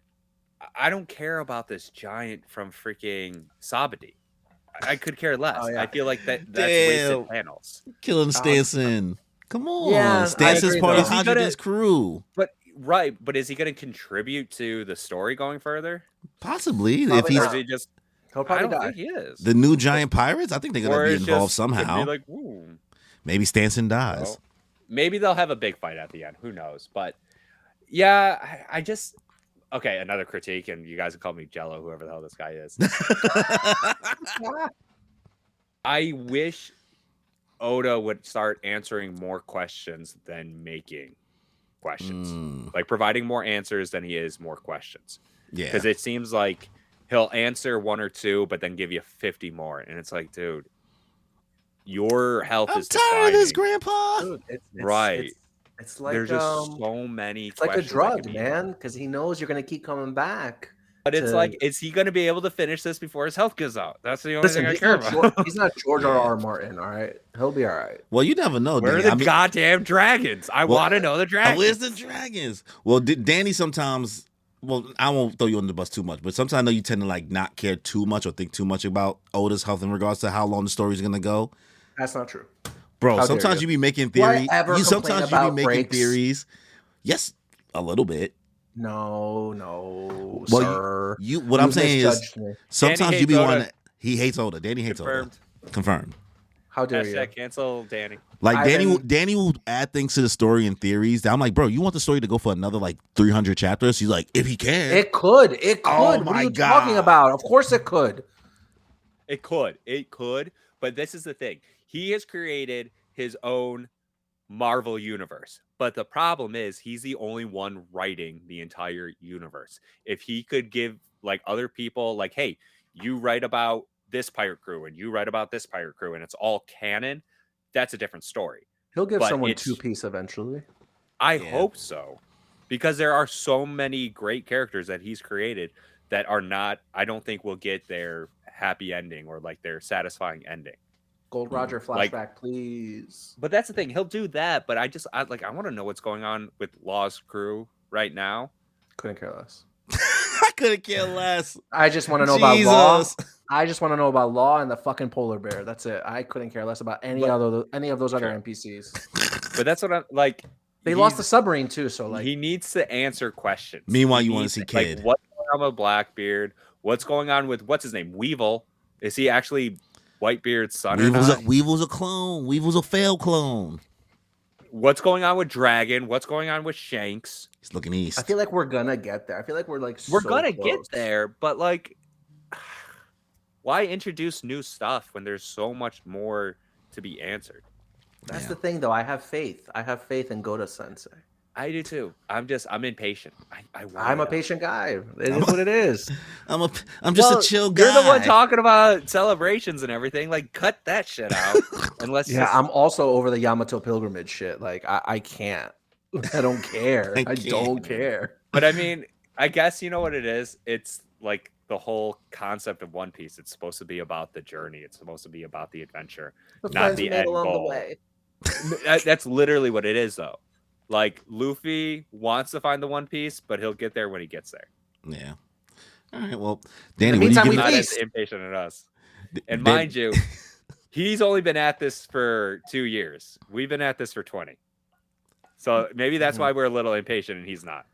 I don't care about this giant from freaking Sabadi. I could care less. Oh, yeah. I feel like that's wasted panels. Killing Stanson. Come on. Yeah, Stanson's I agree, part of though. Hydrogen's crew. But is he going to contribute to the story going further? Possibly. Probably if he's not. Or is he just? He'll I probably don't die. think he is. the new giant pirates, I think they're Or going to it's be involved just- could be somehow. like, ooh. Maybe Stanson dies. Well, maybe they'll have a big fight at the end. Who knows? But yeah, I just okay. Another critique, and you guys can call me Jello, whoever the hell this guy is. I wish Oda would start answering more questions than making questions. Like providing more answers than he is more questions. Yeah. Because it seems like he'll answer one or two, but then give you 50 more. And it's like, dude, your health I'm is tired of this, declining. Grandpa. Dude, Right. It's like There's just so many it's like a questions that drug, could be- man, because he knows you're gonna keep coming back. But it's to- like, is he going to be able to finish this before his health goes out? That's the only Listen, thing I he's care not, about. he's not George Yeah. R.R. Martin, all right? He'll be all right. Well, you never know, Where are Danny. the goddamn dragons? I Well, want to know the dragons. Where's the dragons? Well, Danny sometimes. Well, I won't throw you under the bus too much, but sometimes I know you tend to like not care too much or think too much about Oda's health in regards to how long the story's gonna go. That's not true. Bro, How dare sometimes you. you be making Do I theories. ever complain Sometimes you be about making breaks? theories. Yes, a little bit. No, Well, sir. what I'm saying is misjudged me. sometimes Danny you be hates wanting. Oda. He hates Oda. Danny hates Confirmed. Oda. Confirmed. How dare you? Hashtag cancel Danny. Like Ivan- Danny will add things to the story and theories that I'm like, bro, you want the story to go for another like 300 chapters? He's like, if he can. It could. It could. Oh what my are you God. talking about? Of course it could. It could. But this is the thing. He has created his own Marvel universe. But the problem is he's the only one writing the entire universe. If he could give like other people like, hey, you write about this pirate crew and you write about this pirate crew and it's all canon, that's a different story. He'll give But someone it's- two-piece eventually. I Yeah. hope so. Because there are so many great characters that he's created that are not, I don't think will get their happy ending or like their satisfying ending. Gold Roger Like- flashback, please. But that's the thing, he'll do that, but I want to know what's going on with Law's crew right now. Couldn't care less. I couldn't care less. I just want to know about Law. Jesus. I just want to know about Law and the fucking polar bear. That's it. I couldn't care less about any of those other Sure. NPCs. But that's what I'm like. They lost the submarine too, so like he needs to answer questions. Meanwhile, He you wanna needs see like, Kid. what's going on with Blackbeard? What's going on with what's his name? Weevil. Is he actually Whitebeard's son or not? Weevil's a clone. Weevil's a failed clone. What's going on with Dragon? What's going on with Shanks? He's looking east. I feel like we're gonna get there. I feel like we're like We're so gonna close. get there, but like, why introduce new stuff when there's so much more to be answered? That's Yeah. the thing, though. I have faith. I have faith in Goda Sensei. I do too. I'm impatient. I'm I'm a patient guy. It is what it is. I'm just a chill guy. You're the one talking about celebrations and everything. Like, cut that shit out. Unless Yeah, I'm also over the Yamato pilgrimage shit. Like, I can't. I don't care. I I don't can't. care. But I mean, I guess you know what it is. It's like the whole concept of One Piece. It's supposed to be about the journey. It's supposed to be about the adventure, The not friends the we made end along the goal. way. That's literally what it is, though. Like Luffy wants to find the One Piece, but he'll get there when he gets there. Yeah. All right. Well, Danny, the what do you meantime, give we it? Not feast. as impatient as us. And Dan- mind you, he's only been at this for 2 years. We've been at this for 20. So maybe that's why we're a little impatient and he's not.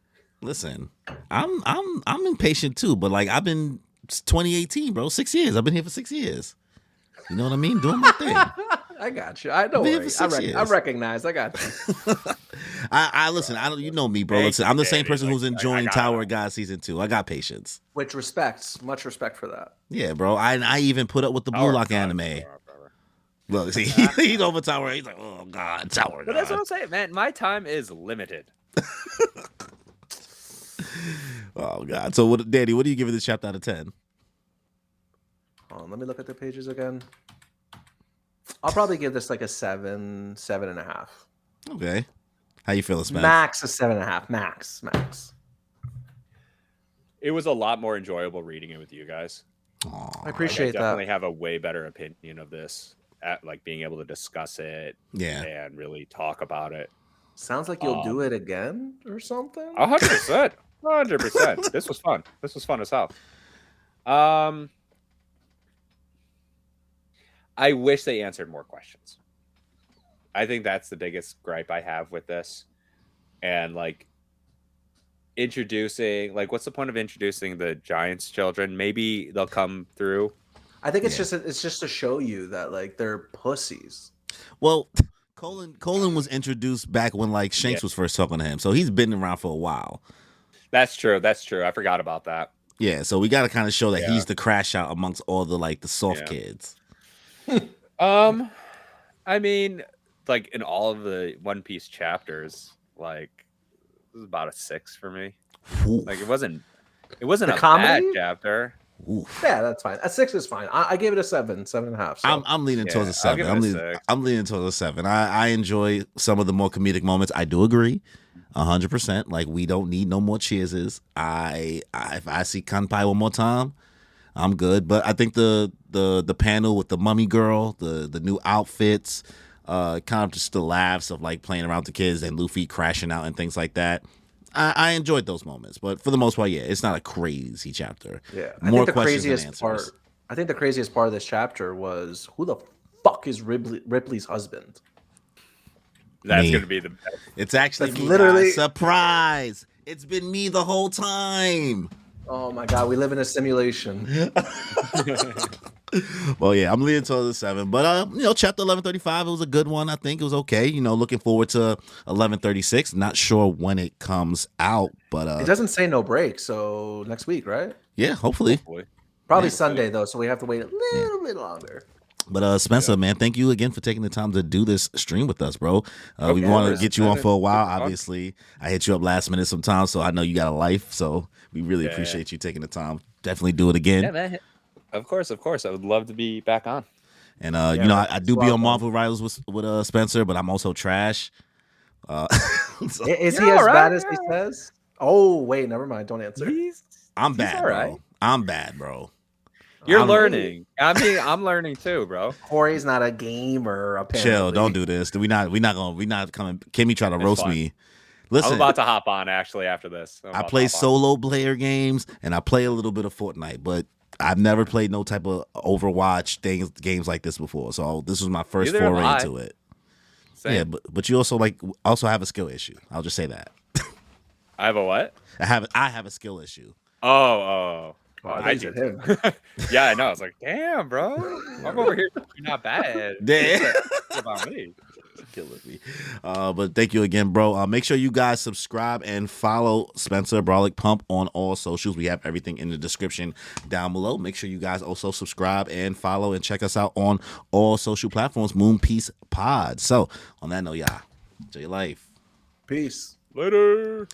Listen, I'm impatient too, but like I've been 2018, bro. 6 years. I've been here for 6 years. You know what I mean? Doing my thing. I got you. I don't Been here worry. for 6 I years. recognize. I got you. I listen. I don't. You know me, bro. Thank Listen, you, I'm the same Danny. person Like, who's I enjoying got Tower it. of God season 2. I got patience. Which respects, much respect for that. Yeah, bro. I even put up with the Blue Tower of Lock God, anime. Tower of God. Look, see, he's over Tower. He's like, oh God, Tower of But that's what God. I'm saying, man. My time is limited. Oh God. So, what, Danny? What do you give it this chapter out of 10? Let me look at the pages again. I'll probably give this like a 7.5. Okay. How you feeling, Spence? Max a 7.5. Max. It was a lot more enjoyable reading it with you guys. I Aw, I appreciate definitely that. have a way better opinion of this, at like being able to discuss it yeah. and really talk about it. Sounds like you'll do it again or something. 100%. 100%. This was fun. This was fun as hell. I wish they answered more questions. I think that's the biggest gripe I have with this. And like introducing, like, what's the point of introducing the Giants children? Maybe they'll come through. I think it's Yeah. just to show you that like they're pussies. Well, Colin was introduced back when like Shanks was first talking to him, so he's been around for a while. That's true. That's true. I forgot about that. Yeah, so we got to kind of show that Yeah. he's the crash out amongst all the like the soft Yeah. kids. I mean, like in all of the One Piece chapters, like it was about a 6 for me. Oof. Like it wasn't The a bad comedy? chapter. Oof. Yeah, that's fine. A 6 is fine. I gave it a 7.5. So. I'm leaning towards a Yeah, I'll 7. give I'm it a leaning, 6. I'm leaning towards a 7. I enjoy some of the more comedic moments. I do agree, 100%. Like we don't need no more cheerses. If I see Kanpai one more time, I'm good. But I think the panel with the mummy girl, the new outfits, kind of just the laughs of like playing around with the kids and Luffy crashing out and things like that. I enjoyed those moments, but for the most part, yeah, it's not a crazy chapter. Yeah, More questions than answers. I think the craziest part of this chapter was who the fuck is Ripley's husband? That's Me. gonna be the best. It's actually That's me, literally- guys. Surprise! It's been me the whole time. Oh my god, we live in a simulation. Well, yeah, I'm leaning towards the 7, but chapter 1135, it was a good one. I think it was okay. Looking forward to 1136. Not sure when it comes out, but It doesn't say no break, so next week, right? yeah, hopefully. Boy. Probably Yeah. Sunday though, so we have to wait a little bit longer. But Spencer, man, thank you again for taking the time to do this stream with us, bro. We Okay, want to it's get you on for a while. fun. Obviously, I hit you up last minute sometimes, so I know you got a life. So we really Yeah. appreciate you taking the time. Definitely do it again. Yeah, man. Of course. I would love to be back on. And Yeah, I do it's be on welcome. Marvel Rivals with Spencer, but I'm also trash. So Is he You're as all right, bad as he you're all says? Oh wait, never mind. Don't answer. I'm bad, all bro. right. I'm bad, bro. You're I'm- learning. I mean, I'm learning too, bro. Corey's not a gamer. Apparently, Chill, don't do this. We not coming. Kimmy try to It's roast fine. me. Listen, I'm about to hop on actually after this. I play solo player games and I play a little bit of Fortnite, but I've never played no type of Overwatch games like this before. So this was my first Neither have foray I. into it. Same. Yeah, but you also have a skill issue. I'll just say that. I have a what? I have a skill issue. Oh, I did him. Yeah, I know. I was like, damn, bro. I'm over here. You're not bad. Damn. What about me? Killing me. But thank you again, bro. Make sure you guys subscribe and follow Spencer Brolic Pump on all socials. We have everything in the description down below. Make sure you guys also subscribe and follow and check us out on all social platforms, Moon Peace Pod. So on that note, y'all, enjoy your life. Peace. Later.